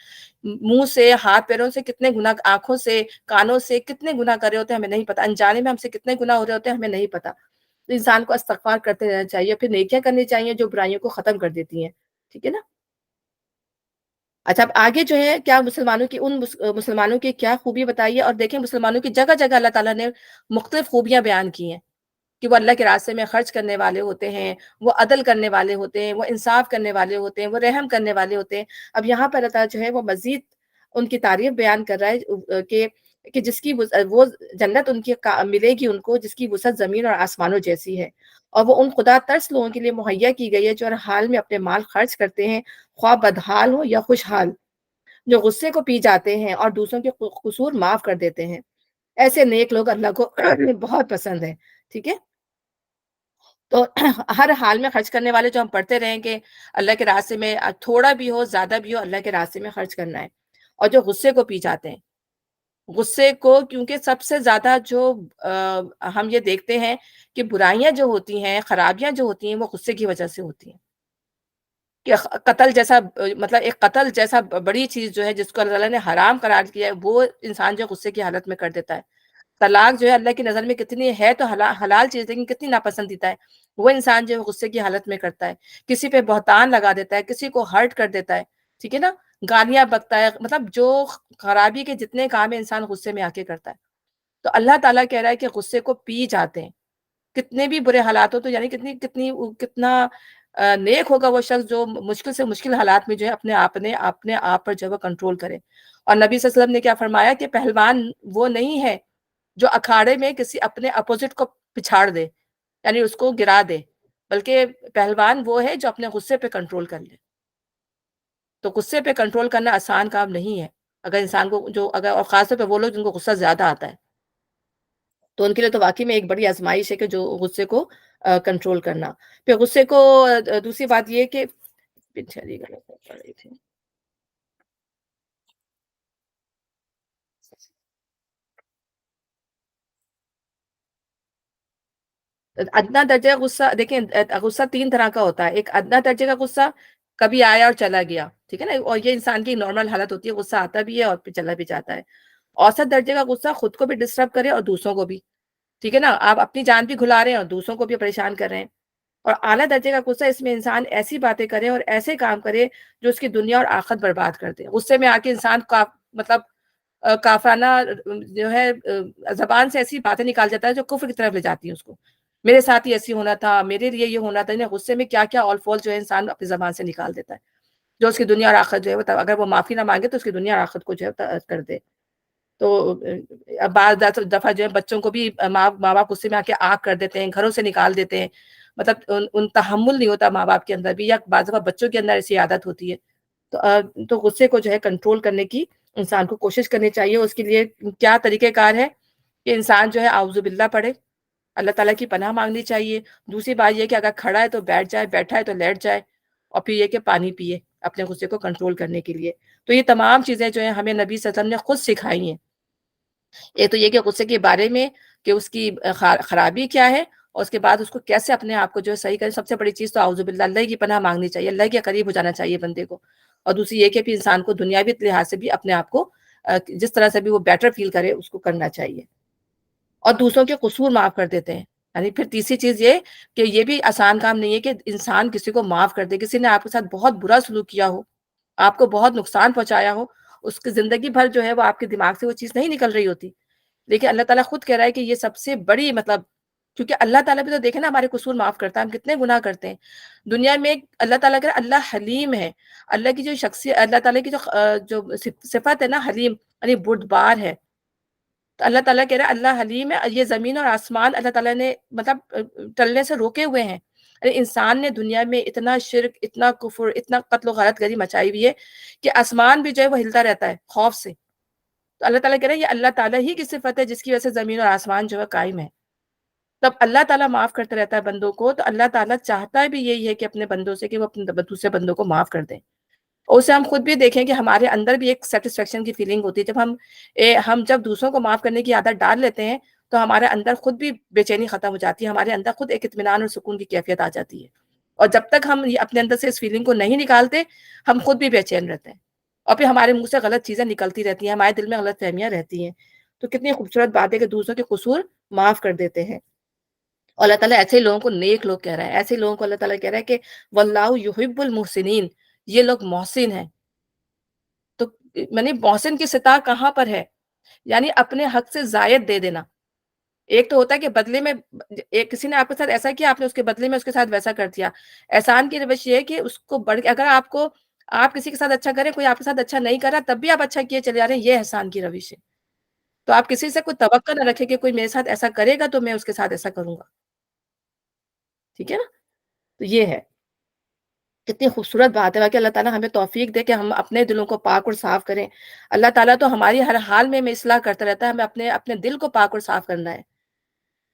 Speaker 1: منہ سے، ہاتھ پیروں سے کتنے گناہ، آنکھوں سے، کانوں سے کتنے گناہ کر رہے ہوتے ہیں ہمیں نہیں پتہ، انجانے میں ہم سے کتنے گناہ ہو رہے ہوتے ہیں ہمیں نہیں پتہ۔ تو انسان کو استغفار کرتے رہنا چاہیے، پھر نیکیاں کرنی چاہیے جو برائیوں کو ختم کر دیتی ہیں، ٹھیک ہے نا۔ اچھا، اب آگے جو ہے کیا مسلمانوں کی کیا خوبی بتائیے، اور دیکھیں مسلمانوں کی جگہ جگہ اللہ تعالیٰ نے مختلف خوبیاں بیان کی ہیں کہ وہ اللہ کے راستے میں خرچ کرنے والے ہوتے ہیں، وہ عدل کرنے والے ہوتے ہیں، وہ انصاف کرنے والے ہوتے ہیں، وہ رحم کرنے والے ہوتے ہیں۔ اب یہاں پر اللہ تعالیٰ جو ہے وہ مزید ان کی تعریف بیان کر رہا ہے کہ جس کی وہ جنت ان کی ملے گی ان کو جس کی وسعت زمین اور آسمانوں جیسی ہے، اور وہ ان خدا ترس لوگوں کے لیے مہیا کی گئی ہے جو ہر حال میں اپنے مال خرچ کرتے ہیں، خواہ بدحال ہو یا خوشحال، جو غصے کو پی جاتے ہیں اور دوسروں کے قصور معاف کر دیتے ہیں۔ ایسے نیک لوگ اللہ کو بہت پسند ہیں، ٹھیک ہے۔ تو ہر حال میں خرچ کرنے والے جو ہم پڑھتے رہیں کہ اللہ کے راستے میں تھوڑا بھی ہو زیادہ بھی ہو اللہ کے راستے میں خرچ کرنا ہے، اور جو غصے کو پی جاتے ہیں، غصے کو، کیونکہ سب سے زیادہ جو ہم یہ دیکھتے ہیں کہ برائیاں جو ہوتی ہیں، خرابیاں جو ہوتی ہیں وہ غصے کی وجہ سے ہوتی ہیں، کہ قتل جیسا، مطلب ایک قتل جیسا بڑی چیز جو ہے جس کو اللہ تعالیٰ نے حرام قرار کیا ہے وہ انسان جو غصے کی حالت میں کر دیتا ہے۔ طلاق جو ہے اللہ کی نظر میں کتنی ہے تو حلال چیز لیکن کتنی ناپسندیدہ ہے، وہ انسان جو ہے غصے کی حالت میں کرتا ہے، کسی پہ بہتان لگا دیتا ہے، کسی کو ہرٹ کر دیتا ہے، ٹھیک ہے نا، گالیاں بکتا ہے، مطلب جو خرابی کے جتنے کام ہے انسان غصے میں آ کے کرتا ہے۔ تو اللہ تعالیٰ کہہ رہا ہے کہ غصے کو پی جاتے ہیں، کتنے بھی برے حالات ہو، تو یعنی کتنا نیک ہوگا وہ شخص جو مشکل سے مشکل حالات میں جو ہے اپنے آپ پر جو ہے وہ کنٹرول کرے۔ اور نبی صلی اللہ علیہ وسلم نے کیا فرمایا کہ پہلوان وہ نہیں ہے جو اکھاڑے میں کسی اپنے اپوزٹ کو پچھاڑ دے، یعنی اس کو گرا دے، بلکہ پہلوان وہ ہے جو اپنے غصے پہ کنٹرول کر لے۔ تو غصے پہ کنٹرول کرنا آسان کام نہیں ہے، اگر انسان کو اور خاص طور پہ وہ لوگ جن کو غصہ زیادہ آتا ہے تو ان کے لیے تو واقعی میں ایک بڑی آزمائش ہے کہ جو غصے کو کنٹرول کرنا. پھر غصے کو دوسری بات یہ کہ پیچھے علی گڑھ میں پڑھ رہی تھی. ادنا درجے کا غصہ دیکھیں، غصہ تین طرح کا ہوتا ہے. ایک ادنا درجے کا غصہ کبھی آیا اور چلا گیا، ٹھیک ہے نا، اور یہ انسان کی نارمل حالت ہوتی ہے، غصہ آتا بھی ہے اور پھر چلا بھی جاتا ہے. اوسط درجے کا غصہ خود کو بھی ڈسٹرب کرے اور دوسروں کو بھی، ٹھیک ہے نا، آپ اپنی جان بھی کھلا رہے ہیں اور دوسروں کو بھی پریشان کر رہے ہیں. اور اعلیٰ درجے کا غصہ، اس میں انسان ایسی باتیں کرے اور ایسے کام کرے جو اس کی دنیا اور آخرت برباد کر دے. غصے میں آ کے انسان کا مطلب کافرانہ جو ہے زبان سے ایسی باتیں نکال جاتا ہے جو کفر کی طرف لے جاتی ہیں اس کو. میرے ساتھ ہی ایسی ہونا تھا، میرے لیے یہ ہونا تھا. غصے میں کیا کیا آل فول جو ہے انسان اپنی زبان سے نکال دیتا ہے، جو اس کی دنیا اور آخرت جو ہے اگر وہ معافی نہ مانگے تو اس کی دنیا اور آخرت کو جو ہے کر دے. تو بعض دفعہ جو ہے بچوں کو بھی ماں باپ غصے میں آ کے آگ کر دیتے ہیں، گھروں سے نکال دیتے ہیں. مطلب ان تحمل نہیں ہوتا ماں باپ کے اندر بھی، یا بعض دفعہ بچوں کے اندر ایسی عادت ہوتی ہے. تو غصے کو جو ہے کنٹرول کرنے کی انسان کو کوشش کرنی چاہیے. اس کے لیے کیا طریقہ کار ہے کہ انسان جو ہے اعوذ باللہ پڑھے، اللہ تعالیٰ کی پناہ مانگنی چاہیے. دوسری بات یہ کہ اگر کھڑا ہے تو بیٹھ جائے، بیٹھا ہے تو لیٹ جائے، اور پھر یہ کہ پانی پیے اپنے غصے کو کنٹرول کرنے کے لیے. تو یہ تمام چیزیں جو ہیں ہمیں نبی صلی اللہ علیہ وسلم نے خود سکھائی ہیں. ایک تو یہ کہ غصے کے بارے میں کہ اس کی خرابی کیا ہے، اور اس کے بعد اس کو کیسے اپنے آپ کو جو ہے صحیح کریں. سب سے بڑی چیز تو اعوذ باللہ، اللہ کی پناہ مانگنی چاہیے، اللہ کے قریب ہو جانا چاہیے بندے کو. اور دوسری یہ کہ پھر انسان کو دنیاوی لحاظ سے بھی اپنے آپ کو جس طرح سے بھی وہ بیٹر فیل کرے اس کو کرنا چاہیے. اور دوسروں کے قصور معاف کر دیتے ہیں. یعنی پھر تیسری چیز یہ کہ یہ بھی آسان کام نہیں ہے کہ انسان کسی کو معاف کر دے. کسی نے آپ کے ساتھ بہت برا سلوک کیا ہو، آپ کو بہت نقصان پہنچایا ہو، اس کی زندگی بھر جو ہے وہ آپ کے دماغ سے وہ چیز نہیں نکل رہی ہوتی. لیکن اللہ تعالیٰ خود کہہ رہا ہے کہ یہ سب سے بڑی مطلب، کیونکہ اللہ تعالیٰ بھی تو دیکھیں نا ہمارے قصور معاف کرتا ہے، ہم کتنے گناہ کرتے ہیں دنیا میں. اللہ تعالیٰ کہہ رہا ہے اللہ حلیم ہے. اللہ کی جو شخصیت، اللہ تعالیٰ کی جو صفت ہے نا حلیم، یعنی بردبار ہے. تو اللہ تعالیٰ کہہ رہا ہے اللہ حلیم ہے. یہ زمین اور آسمان اللہ تعالیٰ نے مطلب ٹلنے سے روکے ہوئے ہیں. انسان نے دنیا میں اتنا شرک، اتنا کفر، اتنا قتل و غارت گری مچائی ہوئی ہے کہ آسمان بھی جو ہے وہ ہلتا رہتا ہے خوف سے. تو اللہ تعالیٰ کہہ رہے ہیں یہ اللہ تعالیٰ ہی کی صفت ہے جس کی وجہ سے زمین اور آسمان جو ہے قائم ہے. تب اللہ تعالیٰ معاف کرتا رہتا ہے بندوں کو. تو اللہ تعالیٰ چاہتا بھی یہی ہے کہ اپنے بندوں سے کہ وہ اپنے دوسرے بندوں کو معاف کر دیں. اور اسے ہم خود بھی دیکھیں کہ ہمارے اندر بھی ایک سیٹسفیکشن کی فیلنگ ہوتی ہے جب ہم جب دوسروں کو معاف کرنے کی عادت ڈال لیتے ہیں تو ہمارے اندر خود بھی بے چینی ختم ہو جاتی ہے، ہمارے اندر خود ایک اطمینان اور سکون کی کیفیت آ جاتی ہے. اور جب تک ہم اپنے اندر سے اس فیلنگ کو نہیں نکالتے ہم خود بھی بے چین رہتے ہیں، اور پھر ہمارے منہ سے غلط چیزیں نکلتی رہتی ہیں، ہمارے دل میں غلط فہمیاں رہتی ہیں. تو کتنی خوبصورت بات ہے کہ دوسروں کے قصور معاف کر دیتے ہیں. اور اللہ تعالیٰ ایسے لوگوں کو نیک لوگ کہہ رہا ہے، ایسے لوگوں کو اللہ تعالیٰ کہہ رہا ہے کہ واللہ یحب المحسنین، یہ لوگ محسن ہیں. تو یعنی محسن کی سطح کہاں پر ہے؟ یعنی اپنے حق سے زائد دے دینا. ایک تو ہوتا ہے کہ بدلے میں ایک کسی نے آپ کے ساتھ ایسا کیا، آپ نے اس کے بدلے میں اس کے ساتھ ویسا کر دیا. احسان کی روش یہ ہے کہ اس کو بڑھ کے اگر آپ کسی کے ساتھ اچھا کریں، کوئی آپ کے ساتھ اچھا نہیں کر رہا تب بھی آپ اچھا کیے چلے جا رہے ہیں، یہ احسان کی روش ہے. تو آپ کسی سے کوئی توقع نہ رکھیں کہ کوئی میرے ساتھ ایسا کرے گا تو میں اس کے ساتھ ایسا کروں گا. ٹھیک ہے نا؟ تو یہ ہے کتنی خوبصورت بات ہے کہ اللہ تعالیٰ ہمیں توفیق دے کہ ہم اپنے دلوں کو پاک اور صاف کریں. اللہ تعالیٰ تو ہماری ہر حال میں اصلاح کرتا رہتا ہے، ہمیں اپنے دل کو پاک اور صاف کرنا ہے.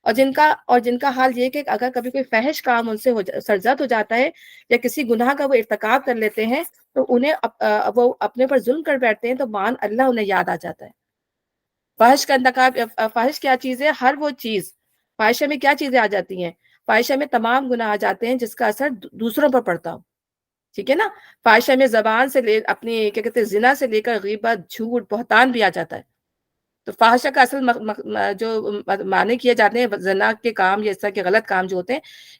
Speaker 1: اور جن کا حال یہ کہ اگر کبھی کوئی فحش کام ان سے سرزد ہو جاتا ہے یا کسی گناہ کا وہ ارتکاب کر لیتے ہیں تو وہ اپنے پر ظلم کر بیٹھتے ہیں تو مان اللہ انہیں یاد آ جاتا ہے. فحش کا انتخاب، فحش کیا چیز ہے؟ ہر وہ چیز، فاحشہ میں کیا چیزیں آ جاتی ہیں؟ فاحشہ میں تمام گناہ آ جاتے ہیں جس کا اثر دوسروں پر پڑتا ہو. ٹھیک ہے نا؟ فاحشہ میں زبان سے اپنی کیا کہتے ہیں زنا سے لے کر غیبت، جھوٹ، بہتان بھی آ جاتا ہے. تو فاحشہ کا اصل جو معنی کیے جاتے ہیں زنا کے کام یا اس طرح کے غلط کام جو ہوتے ہیں.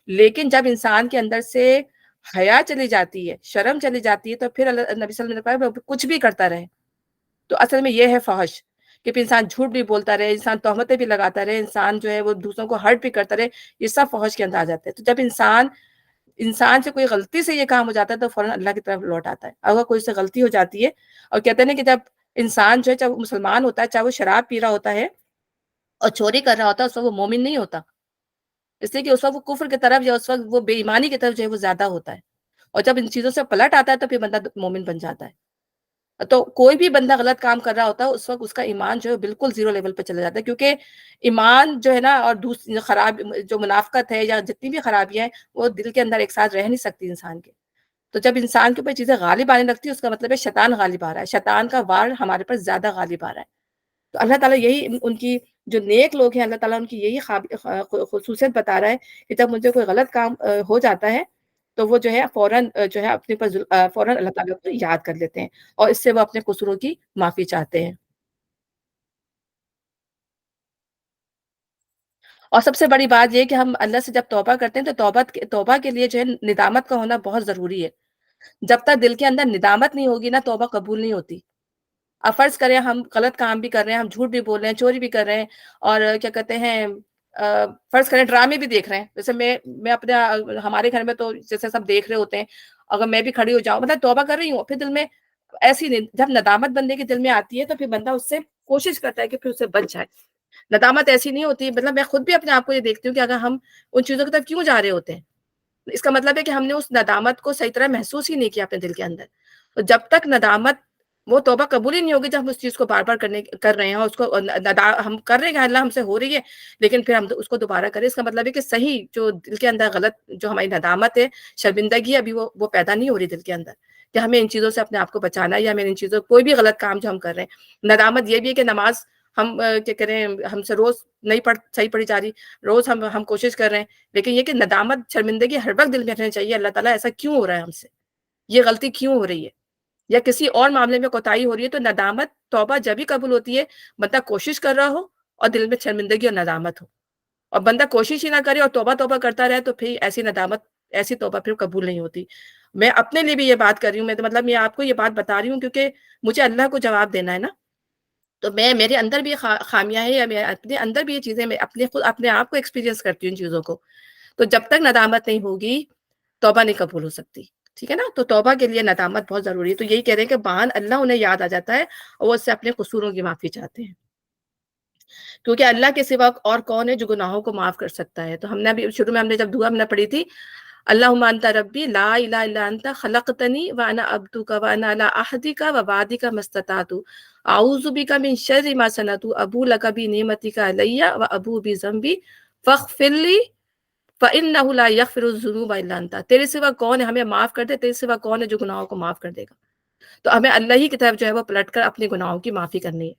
Speaker 1: لیکن جب انسان کے اندر سے حیا چلی جاتی ہے، شرم چلی جاتی ہے، تو پھر نبی صلی اللہ علیہ وسلم نے کہا وہ کچھ بھی کرتا رہے. تو اصل میں یہ ہے فحش کہ پھر انسان جھوٹ بھی بولتا رہے، انسان تہمتیں بھی لگاتا رہے، انسان جو ہے وہ دوسروں کو ہرٹ بھی کرتا رہے. یہ سب فحش کے اندر آ جاتے ہیں. تو جب انسان سے کوئی غلطی سے یہ کام ہو جاتا ہے تو فوراً اللہ کی طرف لوٹ آتا ہے. اگر کوئی سے غلطی ہو جاتی ہے، اور کہتے ہیں نا کہ جب انسان جو ہے چاہے وہ مسلمان ہوتا ہے، چاہے وہ شراب پی رہا ہوتا ہے اور چوری کر رہا ہوتا ہے، اس وقت وہ مومن نہیں ہوتا. اس لیے کہ اس وقت وہ کفر کی طرف یا اس وقت وہ بے ایمانی کی طرف جو ہے وہ زیادہ ہوتا ہے. اور جب ان چیزوں سے پلٹ آتا ہے تو پھر بندہ مومن بن جاتا ہے. تو کوئی بھی بندہ غلط کام کر رہا ہوتا ہے، اس وقت اس کا ایمان جو ہے بالکل زیرو لیول پہ چلا جاتا ہے، کیونکہ ایمان جو ہے نا اور خراب جو منافقت ہے یا جتنی بھی خرابیاں ہیں وہ دل کے اندر ایک ساتھ رہ نہیں سکتی انسان کے۔ تو جب انسان کے اوپر چیزیں غالب آنے لگتی ہیں، اس کا مطلب ہے شیطان غالب آ رہا ہے، شیطان کا وار ہمارے پر زیادہ غالب آ رہا ہے۔ تو اللہ تعالیٰ یہی ان کی جو نیک لوگ ہیں، اللہ تعالیٰ ان کی یہی خصوصیت بتا رہا ہے کہ جب مجھے کوئی غلط کام ہو جاتا ہے تو وہ جو ہے فوراً جو ہے اپنے پر فوراً اللہ تعالیٰ کو یاد کر لیتے ہیں اور اس سے وہ اپنے قصوروں کی معافی چاہتے ہیں۔ اور سب سے بڑی بات یہ کہ ہم اللہ سے جب توبہ کرتے ہیں تو توبہ کے لیے جو ہے ندامت کا ہونا بہت ضروری ہے۔ جب تک دل کے اندر ندامت نہیں ہوگی نا توبہ قبول نہیں ہوتی۔ اب فرض کریں ہم غلط کام بھی کر رہے ہیں، ہم جھوٹ بھی بول رہے ہیں، چوری بھی کر رہے ہیں اور کیا کہتے ہیں فرض کریں ڈرامے بھی دیکھ رہے ہیں۔ جیسے میں اپنے ہمارے گھر میں تو جیسے سب دیکھ رہے ہوتے ہیں، اگر میں بھی کھڑی ہو جاؤں مطلب توبہ کر رہی ہوں، پھر دل میں ایسی جب ندامت بندے کے دل میں آتی ہے تو پھر بندہ اس سے کوشش کرتا ہے کہ پھر اس سے بچ جائے۔ ندامت ایسی نہیں ہوتی، مطلب میں خود بھی اپنے آپ کو یہ دیکھتی ہوں کہ اگر ہم ان چیزوں کی طرف کیوں جا رہے ہوتے ہیں؟ اس کا مطلب ہے کہ ہم نے اس ندامت کو صحیح طرح محسوس ہی نہیں کیا اپنے دل کے اندر۔ تو جب تک ندامت وہ توبہ قبول ہی نہیں ہوگی جب ہم اس چیز کو بار-بار کر رہے ہیں اور اس کو ہم کر رہے ہیں کہ اللہ ہم سے ہو رہی ہے، لیکن پھر ہم اس کو دوبارہ کریں، اس کا مطلب ہے کہ صحیح جو دل کے اندر غلط جو ہماری ندامت ہے، شرمندگی ہے، ابھی وہ پیدا نہیں ہو رہی دل کے اندر کہ ہمیں ان چیزوں سے اپنے آپ کو بچانا ہے یا ہمیں ان چیزوں کوئی بھی غلط کام جو ہم کر رہے ہیں۔ ندامت یہ بھی ہے کہ نماز ہم کیا کریں ہم سے روز نہیں صحیح پڑھی جا رہی، روز ہم کوشش کر رہے ہیں، لیکن یہ کہ ندامت شرمندگی ہر وقت دل میں رہنی چاہیے، اللہ تعالیٰ ایسا کیوں ہو رہا ہے ہم سے؟ یہ غلطی کیوں ہو رہی ہے؟ یا کسی اور معاملے میں کوتاہی ہو رہی ہے تو ندامت توبہ جب ہی قبول ہوتی ہے بندہ کوشش کر رہا ہو اور دل میں شرمندگی اور ندامت ہو، اور بندہ کوشش ہی نہ کرے اور توبہ توبہ کرتا رہے تو پھر ایسی ندامت ایسی توبہ پھر قبول نہیں ہوتی۔ میں اپنے لیے بھی یہ بات کر رہی ہوں، میں تو مطلب میں آپ کو یہ بات بتا رہی ہوں کیونکہ مجھے اللہ کو جواب دینا ہے نا، تو میرے اندر بھی خامیاں ہیں یا میں اپنے اندر بھی یہ چیزیں میں اپنے آپ کو ایکسپیرینس کرتی ہوں ان چیزوں کو۔ تو جب تک ندامت نہیں ہوگی توبہ نہیں قبول ہو سکتی، ٹھیک ہے نا؟ تو توبہ کے لیے ندامت بہت ضروری ہے۔ تو یہی کہہ رہے ہیں کہ بہان اللہ انہیں یاد آ جاتا ہے اور وہ اس سے اپنے قصوروں کی معافی چاہتے ہیں، کیونکہ اللہ کے سوا اور کون ہے جو گناہوں کو معاف کر سکتا ہے؟ تو ہم نے ابھی شروع میں ہم نے جب دعا ہم نے پڑھی تھی، اللہم انت ربی لا الہ الا انت خلقتنی وانا عبدک وانا علی عہدک ووعدک ما استطعت اعوذ بک من شر ما صنعت ابوء لک بنعمتک علی وابوء بذنبی فاغفر لی فَإِنَّهُ لَا يَغْفِرُ الذُّنُوبَ إِلَّا أَنْتَ۔ تیرے سوا کون ہے ہمیں معاف کر دے، تیرے سوا کون ہے جو گناہوں کو معاف کر دے گا؟ تو ہمیں اللہ ہی کی طرف جو ہے وہ پلٹ کر اپنے گناہوں کی معافی کرنی ہے،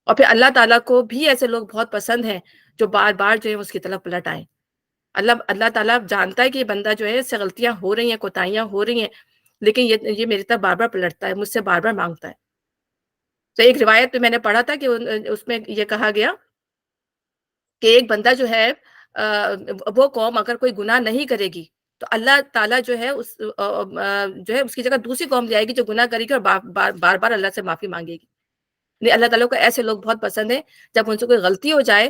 Speaker 1: اور پھر اللہ تعالیٰ کو بھی ایسے لوگ بہت پسند ہیں جو بار بار جو ہے اس کی طرف پلٹ آئیں۔ اللہ تعالیٰ جانتا ہے کہ یہ بندہ جو ہے اس سے غلطیاں ہو رہی ہیں، کوتاہیاں ہو رہی ہیں، لیکن یہ میری طرف بار بار پلٹتا ہے، مجھ سے بار بار مانگتا ہے۔ تو ایک روایت میں نے پڑھا تھا کہ اس میں یہ کہا گیا کہ ایک بندہ جو ہے وہ قوم اگر کوئی گناہ نہیں کرے گی تو اللہ تعالیٰ جو ہے جو ہے اس کی جگہ دوسری قوم لے آئے گی جو گناہ کرے گی اور بار بار اللہ سے معافی مانگے گی۔ نہیں، اللہ تعالیٰ کو ایسے لوگ بہت پسند ہیں، جب ان سے کوئی غلطی ہو جائے،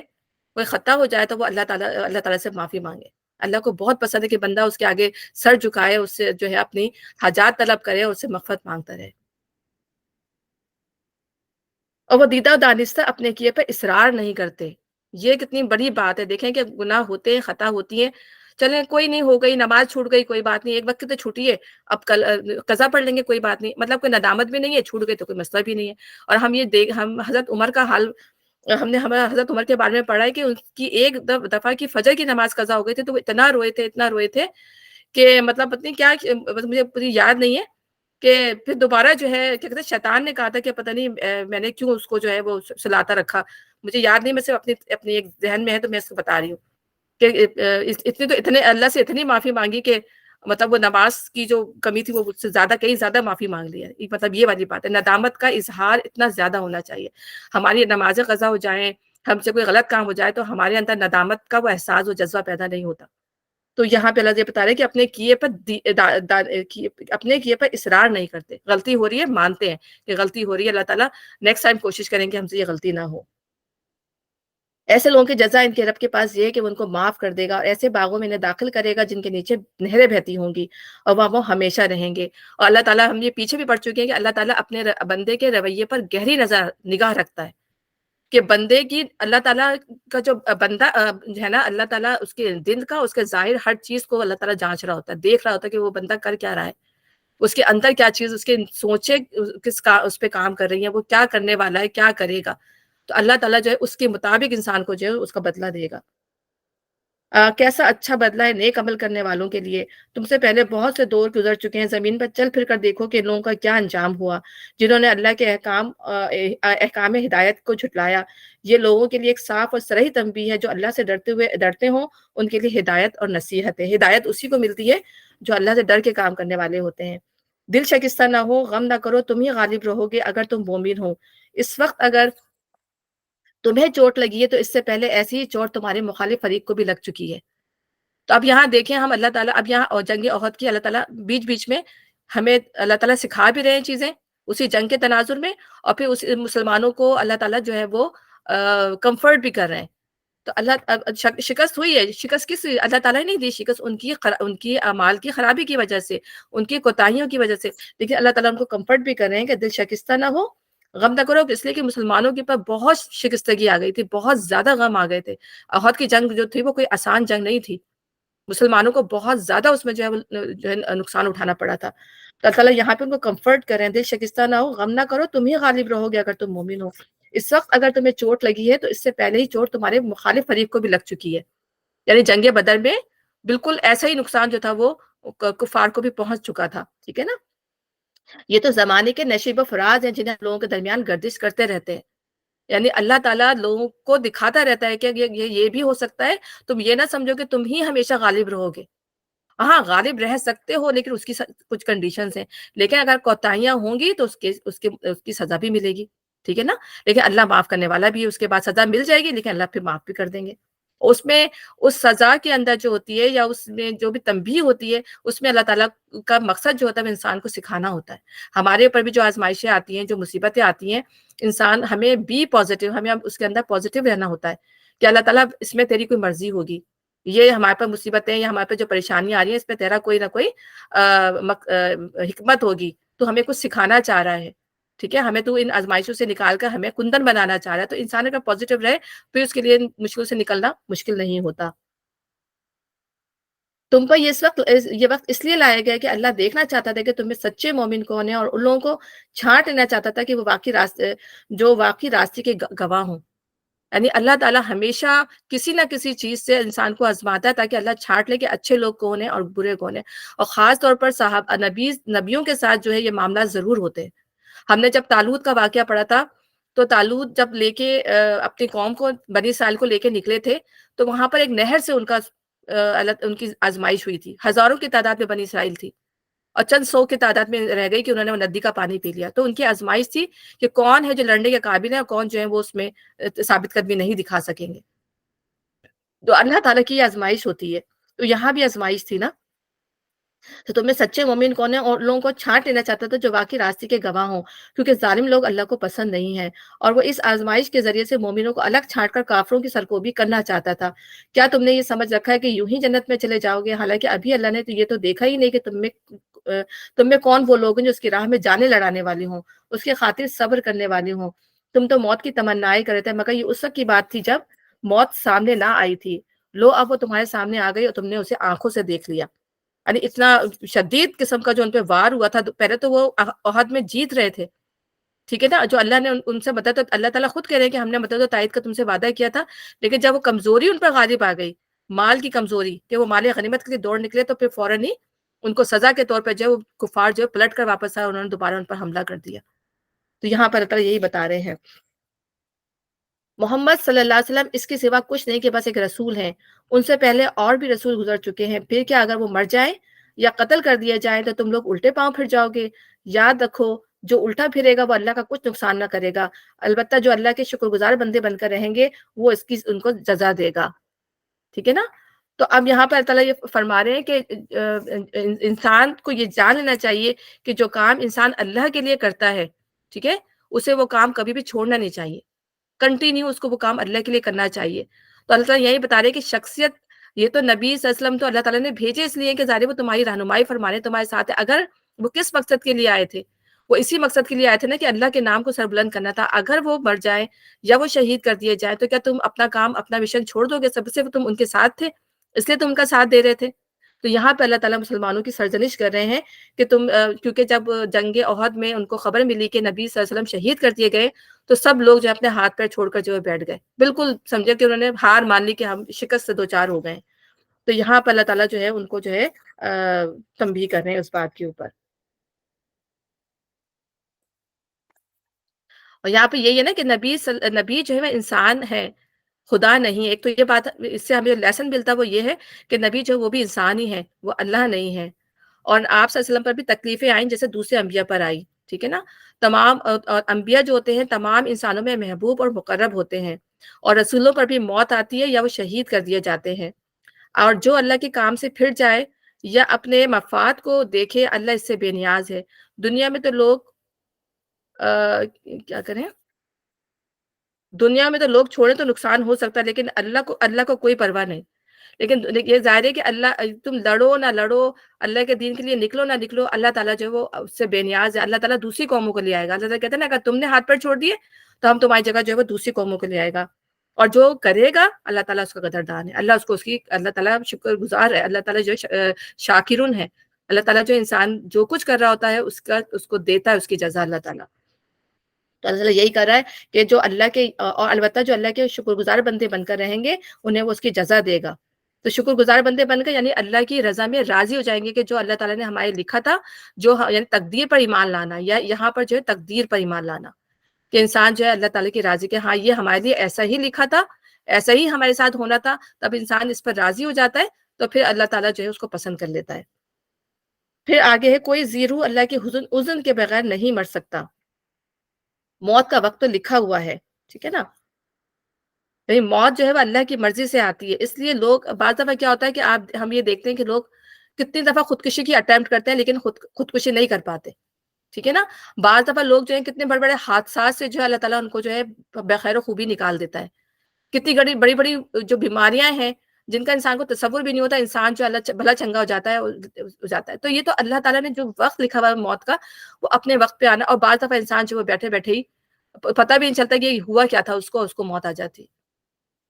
Speaker 1: کوئی خطا ہو جائے تو وہ اللہ تعالیٰ سے معافی مانگے۔ اللہ کو بہت پسند ہے کہ بندہ اس کے آگے سر جھکائے، اس سے جو ہے اپنی حاجات طلب کرے اور اس سے مغفرت مانگتا رہے، اور وہ دیدہ و دانستہ اپنے کیے پر اصرار نہیں کرتے۔ یہ کتنی بڑی بات ہے، دیکھیں کہ گناہ ہوتے ہیں، خطا ہوتی ہیں، چلیں کوئی نہیں، ہو گئی نماز چھوٹ گئی کوئی بات نہیں، ایک وقت کی تو چھوٹی ہے، اب کل قضا پڑھ لیں گے کوئی بات نہیں، مطلب کوئی ندامت بھی نہیں ہے، چھوٹ گئی تو کوئی مسئلہ بھی نہیں ہے۔ اور ہم حضرت عمر کا حال ہمیں حضرت عمر کے بارے میں پڑھا ہے کہ ان کی ایک دفعہ کی فجر کی نماز قضا ہو گئی تھی تو وہ اتنا روئے تھے کہ مطلب پتہ نہیں کیا مجھے پوری یاد نہیں ہے کہ پھر دوبارہ جو ہے کیا کہتے ہیں شیطان نے کہا تھا کہ پتہ نہیں میں نے کیوں اس کو جو ہے وہ سلاتا رکھا، مجھے یاد نہیں، میں صرف اپنی ایک ذہن میں ہے تو میں اس کو بتا رہی ہوں کہ اتنے اللہ سے اتنی معافی مانگی کہ مطلب وہ نماز کی جو کمی تھی وہ مجھ سے زیادہ کہیں زیادہ معافی مانگ لی ہے، مطلب یہ والی بات ہے، ندامت کا اظہار اتنا زیادہ ہونا چاہیے۔ ہماری نمازیں قضا ہو جائیں، ہم سے کوئی غلط کام ہو جائے تو ہمارے اندر ندامت کا وہ احساس و جذبہ پیدا نہیں ہوتا۔ تو یہاں پہ اللہ یہ بتا رہے ہیں کہ اپنے کیے پر اصرار نہیں کرتے، غلطی ہو رہی ہے مانتے ہیں کہ غلطی ہو رہی ہے، اللہ تعالیٰ نیکسٹ ٹائم کوشش کریں کہ ہم سے یہ غلطی نہ ہو۔ ایسے لوگوں کی جزا ان کے رب کے پاس یہ ہے کہ وہ ان کو معاف کر دے گا اور ایسے باغوں میں انہیں داخل کرے گا جن کے نیچے نہریں بہتی ہوں گی اور وہاں وہ ہمیشہ رہیں گے۔ اور اللہ تعالیٰ، ہم یہ پیچھے بھی پڑھ چکے ہیں کہ اللہ تعالیٰ اپنے بندے کے رویے پر گہری نگاہ رکھتا ہے کہ بندے کی اللہ تعالیٰ کا جو بندہ جو ہے نا، اللہ تعالیٰ اس کے دل کا، اس کے ظاہر ہر چیز کو اللہ تعالیٰ جانچ رہا ہوتا ہے، دیکھ رہا ہوتا ہے کہ وہ بندہ کر کیا رہا ہے، اس کے اندر کیا چیز، اس کے سوچیں کس کا اس پہ کام کر رہی ہیں، وہ کیا کرنے والا ہے، کیا کرے گا، تو اللہ تعالیٰ جو ہے اس کے مطابق انسان کو جو ہے اس کا بدلہ دے گا۔ کیسا اچھا بدلہ ہے نیک عمل کرنے والوں کے لیے۔ تم سے پہلے بہت سے دور گزر چکے ہیں، زمین پر چل پھر کر دیکھو کہ ان لوگوں کا کیا انجام ہوا، جنہوں نے اللہ کے احکام ہدایت کو جھٹلایا۔ یہ لوگوں کے لیے ایک صاف اور صریح تنبیہ ہے، جو اللہ سے ڈرتے ہوں ان کے لیے ہدایت اور نصیحت ہے۔ ہدایت اسی کو ملتی ہے جو اللہ سے ڈر کے کام کرنے والے ہوتے ہیں۔ دل شکستہ نہ ہو، غم نہ کرو، تم ہی غالب رہو گے اگر تم مومن ہو۔ اس وقت اگر تمہیں چوٹ لگی ہے تو اس سے پہلے ایسی ہی چوٹ تمہارے مخالف فریق کو بھی لگ چکی ہے۔ تو اب یہاں دیکھیں ہم اللہ تعالیٰ، اب یہاں جنگ احد کی اللہ تعالیٰ بیچ بیچ میں ہمیں اللہ تعالیٰ سکھا بھی رہے ہیں چیزیں اسی جنگ کے تناظر میں، اور پھر اس مسلمانوں کو اللہ تعالیٰ جو ہے وہ کمفرٹ بھی کر رہے ہیں۔ تو شکست ہوئی ہے، شکست کس اللہ تعالیٰ نے نہیں دی، شکست ان کی اعمال کی خرابی کی وجہ سے، ان کی کوتاہیوں کی وجہ سے، لیکن اللہ تعالیٰ ان کو کمفرٹ بھی کر رہے ہیں کہ دل شکستہ نہ ہو، غم نہ کرو، اس لیے کہ مسلمانوں کے اوپر بہت شکستگی آ گئی تھی، بہت زیادہ غم آ گئے تھے۔ احد کی جنگ جو تھی وہ کوئی آسان جنگ نہیں تھی، مسلمانوں کو بہت زیادہ اس میں جو ہے نقصان اٹھانا پڑا تھا۔ تو اللہ تعالیٰ یہاں پہ ان کو کمفرٹ کریں، دل شکستہ نہ ہو، غم نہ کرو، تم ہی غالب رہو گے اگر تم مومن ہو۔ اس وقت اگر تمہیں چوٹ لگی ہے تو اس سے پہلے ہی چوٹ تمہارے مخالف فریق کو بھی لگ چکی ہے، یعنی جنگ بدر میں بالکل ایسا ہی نقصان جو تھا وہ کفار کو بھی پہنچ چکا تھا، ٹھیک ہے نا۔ یہ تو زمانے کے نشیب و فراز ہیں جنہیں لوگوں کے درمیان گردش کرتے رہتے ہیں، یعنی اللہ تعالیٰ لوگوں کو دکھاتا رہتا ہے کہ یہ بھی ہو سکتا ہے، تم یہ نہ سمجھو کہ تم ہی ہمیشہ غالب رہو گے۔ ہاں غالب رہ سکتے ہو لیکن اس کی کچھ کنڈیشنز ہیں، لیکن اگر کوتاہیاں ہوں گی تو اس کی سزا بھی ملے گی، ٹھیک ہے نا۔ لیکن اللہ معاف کرنے والا بھی ہے، اس کے بعد سزا مل جائے گی لیکن اللہ پھر معاف بھی کر دیں گے۔ اس میں اس سزا کے اندر جو ہوتی ہے یا اس میں جو بھی تنبیہ ہوتی ہے، اس میں اللہ تعالیٰ کا مقصد جو ہوتا ہے وہ انسان کو سکھانا ہوتا ہے۔ ہمارے اوپر بھی جو آزمائشیں آتی ہیں، جو مصیبتیں آتی ہیں، انسان ہمیں بی پازیٹیو، ہمیں اس کے اندر پازیٹیو رہنا ہوتا ہے کہ اللہ تعالیٰ اس میں تیری کوئی مرضی ہوگی، یہ ہمارے پر مصیبتیں یا ہمارے پہ جو پریشانیاں آ رہی ہیں اس پہ تیرا کوئی نہ کوئی حکمت ہوگی، تو ہمیں کچھ سکھانا چاہ رہا ہے، ٹھیک ہے، ہمیں تو ان آزمائشوں سے نکال کر ہمیں کندن بنانا چاہ رہا ہے۔ تو انسان اگر پازیٹیو رہے پھر اس کے لیے مشکل سے نکلنا مشکل نہیں ہوتا۔ تم پر یہ وقت اس لیے لایا گیا کہ اللہ دیکھنا چاہتا تھا کہ تمہیں سچے مومن کون ہیں، اور ان لوگوں کو چھانٹ لینا چاہتا تھا کہ وہ واقعی راستے کے گواہ ہوں۔ یعنی اللہ تعالیٰ ہمیشہ کسی نہ کسی چیز سے انسان کو آزماتا ہے تاکہ اللہ چھانٹ لے کہ اچھے لوگ کون ہیں اور برے کون ہیں، اور خاص طور پر نبیوں کے ساتھ جو ہے یہ معاملات ضرور ہوتے ہیں۔ ہم نے جب طالوت کا واقعہ پڑھا تھا تو طالوت جب لے کے اپنی قوم کو، بنی اسرائیل کو لے کے نکلے تھے، تو وہاں پر ایک نہر سے ان کی آزمائش ہوئی تھی، ہزاروں کی تعداد میں بنی اسرائیل تھی اور چند سو کی تعداد میں رہ گئی کہ انہوں نے وہ ندی کا پانی پی لیا۔ تو ان کی آزمائش تھی کہ کون ہے جو لڑنے کے قابل ہے اور کون جو ہے وہ اس میں ثابت قدمی نہیں دکھا سکیں گے۔ تو اللہ تعالیٰ کی یہ آزمائش ہوتی ہے، تو یہاں بھی آزمائش تھی نا۔ تو تمہیں سچے مومن کون ہیں، اور لوگوں کو چھانٹ لینا چاہتا تھا جو واقعی راستے کے گواہ ہوں، کیونکہ ظالم لوگ اللہ کو پسند نہیں ہیں، اور وہ اس آزمائش کے ذریعے سے مومنوں کو الگ چھانٹ کر کافروں کی سرکوبی کرنا چاہتا تھا۔ کیا تم نے یہ سمجھ رکھا ہے کہ یوں ہی جنت میں چلے جاؤ گے، حالانکہ ابھی اللہ نے تو یہ تو دیکھا ہی نہیں کہ تم میں کون وہ لوگ ہیں جو اس کی راہ میں جانے لڑانے والے ہوں، اس کی خاطر صبر کرنے والے ہوں۔ تم تو موت کی تمنائیں کرتے تھے، مگر یہ اس وقت کی بات تھی جب موت سامنے نہ آئی تھی، لو اب وہ تمہارے سامنے آ گئی اور تم نے اسے آنکھوں سے دیکھ لیا۔ یعنی اتنا شدید قسم کا جو ان پہ وار ہوا تھا، پہلے تو وہ احد میں جیت رہے تھے، ٹھیک ہے نا، جو اللہ نے ان سے مدد، اللہ تعالیٰ خود کہہ رہے ہیں کہ ہم نے مدد و تائید کا تم سے وعدہ کیا تھا، لیکن جب وہ کمزوری ان پر غالب آ گئی، مال کی کمزوری کہ وہ مال غنیمت کے لیے دوڑ نکلے، تو پھر فوراً ہی ان کو سزا کے طور پہ جو ہے کفار جو ہے پلٹ کر واپس آئے، انہوں نے دوبارہ ان پر حملہ کر دیا۔ تو یہاں پر اللہ تعالیٰ یہی بتا رہے ہیں محمد صلی اللہ علیہ وسلم اس کے سوا کچھ نہیں کہ بس ایک رسول ہیں، ان سے پہلے اور بھی رسول گزر چکے ہیں، پھر کیا اگر وہ مر جائیں یا قتل کر دیا جائے تو تم لوگ الٹے پاؤں پھر جاؤ گے؟ یاد رکھو جو الٹا پھرے گا وہ اللہ کا کچھ نقصان نہ کرے گا، البتہ جو اللہ کے شکر گزار بندے بن کر رہیں گے وہ ان کو جزا دے گا، ٹھیک ہے نا۔ تو اب یہاں پر اللہ تعالیٰ یہ فرما رہے ہیں کہ انسان کو یہ جان لینا چاہیے کہ جو کام انسان اللہ کے لیے کرتا ہے، ٹھیک ہے، اسے وہ کام کبھی بھی چھوڑنا نہیں چاہیے، کنٹینیو اس کو وہ کام اللہ کے لیے کرنا چاہیے۔ تو اللہ تعالیٰ یہی بتا رہے ہیں کہ شخصیت، یہ تو نبی صلی اللہ علیہ وسلم تو اللہ تعالیٰ نے بھیجے اس لیے کہ ظاہر وہ تمہاری رہنمائی فرمانے تمہارے ساتھ ہے۔ اگر وہ کس مقصد کے لیے آئے تھے، وہ اسی مقصد کے لیے آئے تھے نا کہ اللہ کے نام کو سربلند کرنا تھا۔ اگر وہ مر جائیں یا وہ شہید کر دیے جائیں تو کیا تم اپنا کام، اپنا مشن چھوڑ دو گے؟ سب سے تم ان کے ساتھ تھے، اس لیے تم ان کا ساتھ دے رہے تھے۔ تو یہاں پہ اللہ تعالیٰ مسلمانوں کی سرزنش کر رہے ہیں کہ تم کیونکہ جب جنگ احد میں ان کو خبر ملی کہ نبی صلی اللہ علیہ وسلم شہید کر دیے گئے تو سب لوگ جو اپنے ہاتھ پیر چھوڑ کر جو ہے بیٹھ گئے، بالکل سمجھے کہ انہوں نے ہار مان لی کہ ہم شکست سے دوچار ہو گئے۔ تو یہاں پہ اللہ تعالیٰ جو ہے ان کو جو ہے تنبیہ کر رہے ہیں اس بات کے اوپر۔ اور یہاں پہ یہی ہے نا کہ نبی جو ہے وہ انسان ہے، خدا نہیں ہے۔ ایک تو یہ بات اس سے ہمیں لیسن ملتا ہے وہ یہ ہے کہ نبی جو ہے وہ بھی انسان ہی ہے، وہ اللہ نہیں ہے۔ اور آپ صلی اللہ علیہ وسلم پر بھی تکلیفیں آئیں جیسے دوسرے انبیاء پر آئی، ٹھیک ہے نا؟ تمام اور انبیاء جو ہوتے ہیں تمام انسانوں میں محبوب اور مقرب ہوتے ہیں، اور رسولوں پر بھی موت آتی ہے یا وہ شہید کر دیے جاتے ہیں۔ اور جو اللہ کے کام سے پھر جائے یا اپنے مفاد کو دیکھے، اللہ اس سے بے نیاز ہے۔ دنیا میں تو لوگ کیا کریں، دنیا میں تو لوگ چھوڑیں تو نقصان ہو سکتا ہے، لیکن اللہ کو کوئی پرواہ نہیں۔ لیکن یہ ظاہر ہے کہ اللہ، تم لڑو نہ لڑو، اللہ کے دین کے لیے نکلو نہ نکلو، اللہ تعالیٰ جو ہے وہ اس سے بے نیاز ہے۔ اللہ تعالیٰ دوسری قوموں کو لے آئے گا۔ اللہ تعالیٰ کہتے ہیں نا اگر تم نے ہاتھ پر چھوڑ دیے تو ہم تمہاری جگہ جو ہے وہ دوسری قوموں کو لے آئے گا، اور جو کرے گا اللہ تعالیٰ اس کا قدردان ہے۔ اللہ اس کو اللہ تعالیٰ شکر گزار ہے، اللہ تعالیٰ جو ہے شاکرون ہے۔ اللہ تعالیٰ جو انسان جو کچھ کر رہا ہوتا ہے اس کو دیتا ہے اس کی جزا اللہ تعالیٰ۔ تو اللہ تعالیٰ یہی کر رہا ہے کہ جو اللہ کے، اور البتہ جو اللہ کے شکر گزار بندے بن کر رہیں گے انہیں وہ اس کی جزا دے گا۔ تو شکر گزار بندے بن کر یعنی اللہ کی رضا میں راضی ہو جائیں گے کہ جو اللہ تعالیٰ نے ہمارے لکھا تھا، جو یعنی تقدیر پر ایمان لانا، یا یہاں پر جو ہے تقدیر پر ایمان لانا کہ انسان جو ہے اللہ تعالیٰ کی راضی کہ ہاں یہ ہمارے لیے ایسا ہی لکھا تھا، ایسا ہی ہمارے ساتھ ہونا تھا، تب انسان اس پر راضی ہو جاتا ہے تو پھر اللہ تعالیٰ جو ہے اس کو پسند کر لیتا ہے۔ پھر آگے ہے کوئی زیرو اللہ کے اذن کے بغیر نہیں مر سکتا، موت کا وقت تو لکھا ہوا ہے، ٹھیک ہے نا؟ یعنی موت جو ہے وہ اللہ کی مرضی سے آتی ہے۔ اس لیے لوگ بعض دفعہ کیا ہوتا ہے کہ ہم یہ دیکھتے ہیں کہ لوگ کتنی دفعہ خودکشی کی اٹیمپٹ کرتے ہیں لیکن خودکشی نہیں کر پاتے، ٹھیک ہے نا؟ بعض دفعہ لوگ جو ہیں کتنے بڑے بڑے حادثات سے جو ہے اللہ تعالیٰ ان کو جو ہے بخیر و خوبی نکال دیتا ہے۔ کتنی بڑی بڑی جو بیماریاں ہیں جن کا انسان کو تصور بھی نہیں ہوتا، انسان جو اللہ بھلا چنگا ہو جاتا ہے۔ تو یہ تو اللہ تعالیٰ نے جو وقت لکھا ہوا ہے موت کا، وہ اپنے وقت پہ آنا۔ اور بعض دفعہ انسان جو وہ بیٹھے بیٹھے ہی پتہ بھی نہیں چلتا کہ یہ ہوا کیا تھا، اس کو موت آ جاتی۔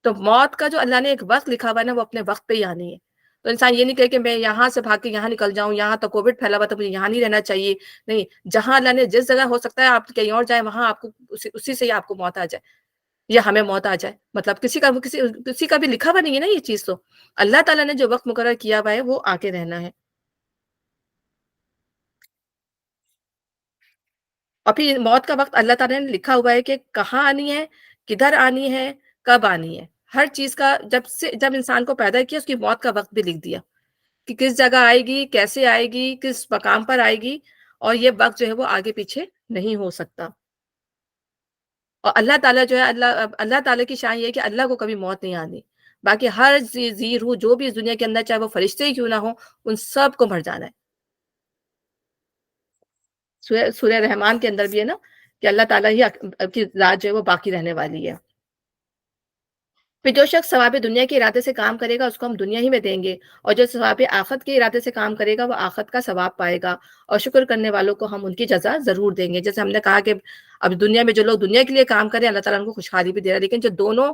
Speaker 1: تو موت کا جو اللہ نے ایک وقت لکھا ہوا ہے نا، وہ اپنے وقت پہ ہی آنی ہے۔ تو انسان یہ نہیں کہے کہ میں یہاں سے بھاگ کے یہاں نکل جاؤں، یہاں تو کووڈ پھیلا ہوا تھا مجھے یہاں نہیں رہنا چاہیے۔ نہیں، جہاں اللہ نے جس جگہ ہو سکتا ہے آپ کہیں اور جائیں، وہاں آپ کو اسی سے ہی آپ کو موت آ جائے یا ہمیں موت آ جائے۔ مطلب کسی کا بھی لکھا ہوا نہیں ہے نا یہ چیز۔ تو اللہ تعالیٰ نے جو وقت مقرر کیا ہوا ہے وہ آ کے رہنا ہے۔ اور پھر موت کا وقت اللہ تعالیٰ نے لکھا ہوا ہے کہ کہاں آنی ہے، کدھر آنی ہے، کب آنی ہے۔ ہر چیز کا جب انسان کو پیدا کیا اس کی موت کا وقت بھی لکھ دیا کہ کس جگہ آئے گی، کیسے آئے گی، کس مقام پر آئے گی، اور یہ وقت جو ہے وہ آگے پیچھے نہیں ہو سکتا۔ اور اللہ تعالیٰ جو ہے اللہ تعالیٰ کی شان یہ ہے کہ اللہ کو کبھی موت نہیں آنی۔ باقی ہر زی روح جو بھی اس دنیا کے اندر، چاہے وہ فرشتے ہی کیوں نہ ہو، ان سب کو مر جانا ہے۔ سورہ رحمان کے اندر بھی ہے نا کہ اللہ تعالیٰ ہی کی ذات جو ہے وہ باقی رہنے والی ہے۔ پھر جو شخص ثواب دنیا کے ارادے سے کام کرے گا اس کو ہم دنیا ہی میں دیں گے، اور جو ثواب آخرت کے ارادے سے کام کرے گا وہ آخرت کا ثواب پائے گا، اور شکر کرنے والوں کو ہم ان کی جزا ضرور دیں گے۔ جیسے ہم نے کہا کہ اب دنیا میں جو لوگ دنیا کے لیے کام کریں اللہ تعالیٰ ان کو خوشحالی بھی دے رہا ہے، لیکن جو دونوں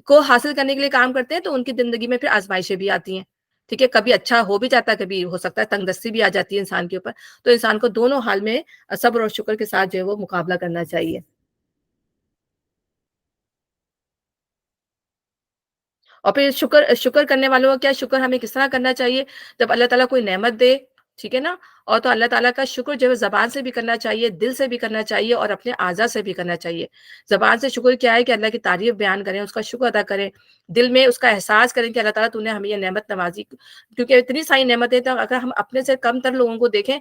Speaker 1: کو حاصل کرنے کے لیے کام کرتے ہیں تو ان کی زندگی میں پھر آزمائشیں بھی آتی ہیں، ٹھیک ہے؟ کبھی اچھا ہو بھی جاتا ہے، کبھی ہو سکتا ہے تنگ دستی بھی آ جاتی ہے انسان کے اوپر۔ تو انسان کو دونوں حال میں صبر اور شکر کے ساتھ جو ہے وہ مقابلہ کرنا چاہیے۔ اور پھر شکر کرنے والوں کا کیا، شکر ہمیں کس طرح کرنا چاہیے؟ جب اللہ تعالیٰ کوئی نعمت دے، ٹھیک ہے نا، اور تو اللہ تعالیٰ کا شکر جو ہے زبان سے بھی کرنا چاہیے، دل سے بھی کرنا چاہیے، اور اپنے اعضاء سے بھی کرنا چاہیے۔ زبان سے شکر کیا ہے کہ اللہ کی تعریف بیان کریں، اس کا شکر ادا کریں، دل میں اس کا احساس کریں کہ اللہ تعالیٰ تو نے ہمیں یہ نعمت نوازی، کیونکہ اتنی ساری نعمتیں تو اگر ہم اپنے سے کم تر لوگوں کو دیکھیں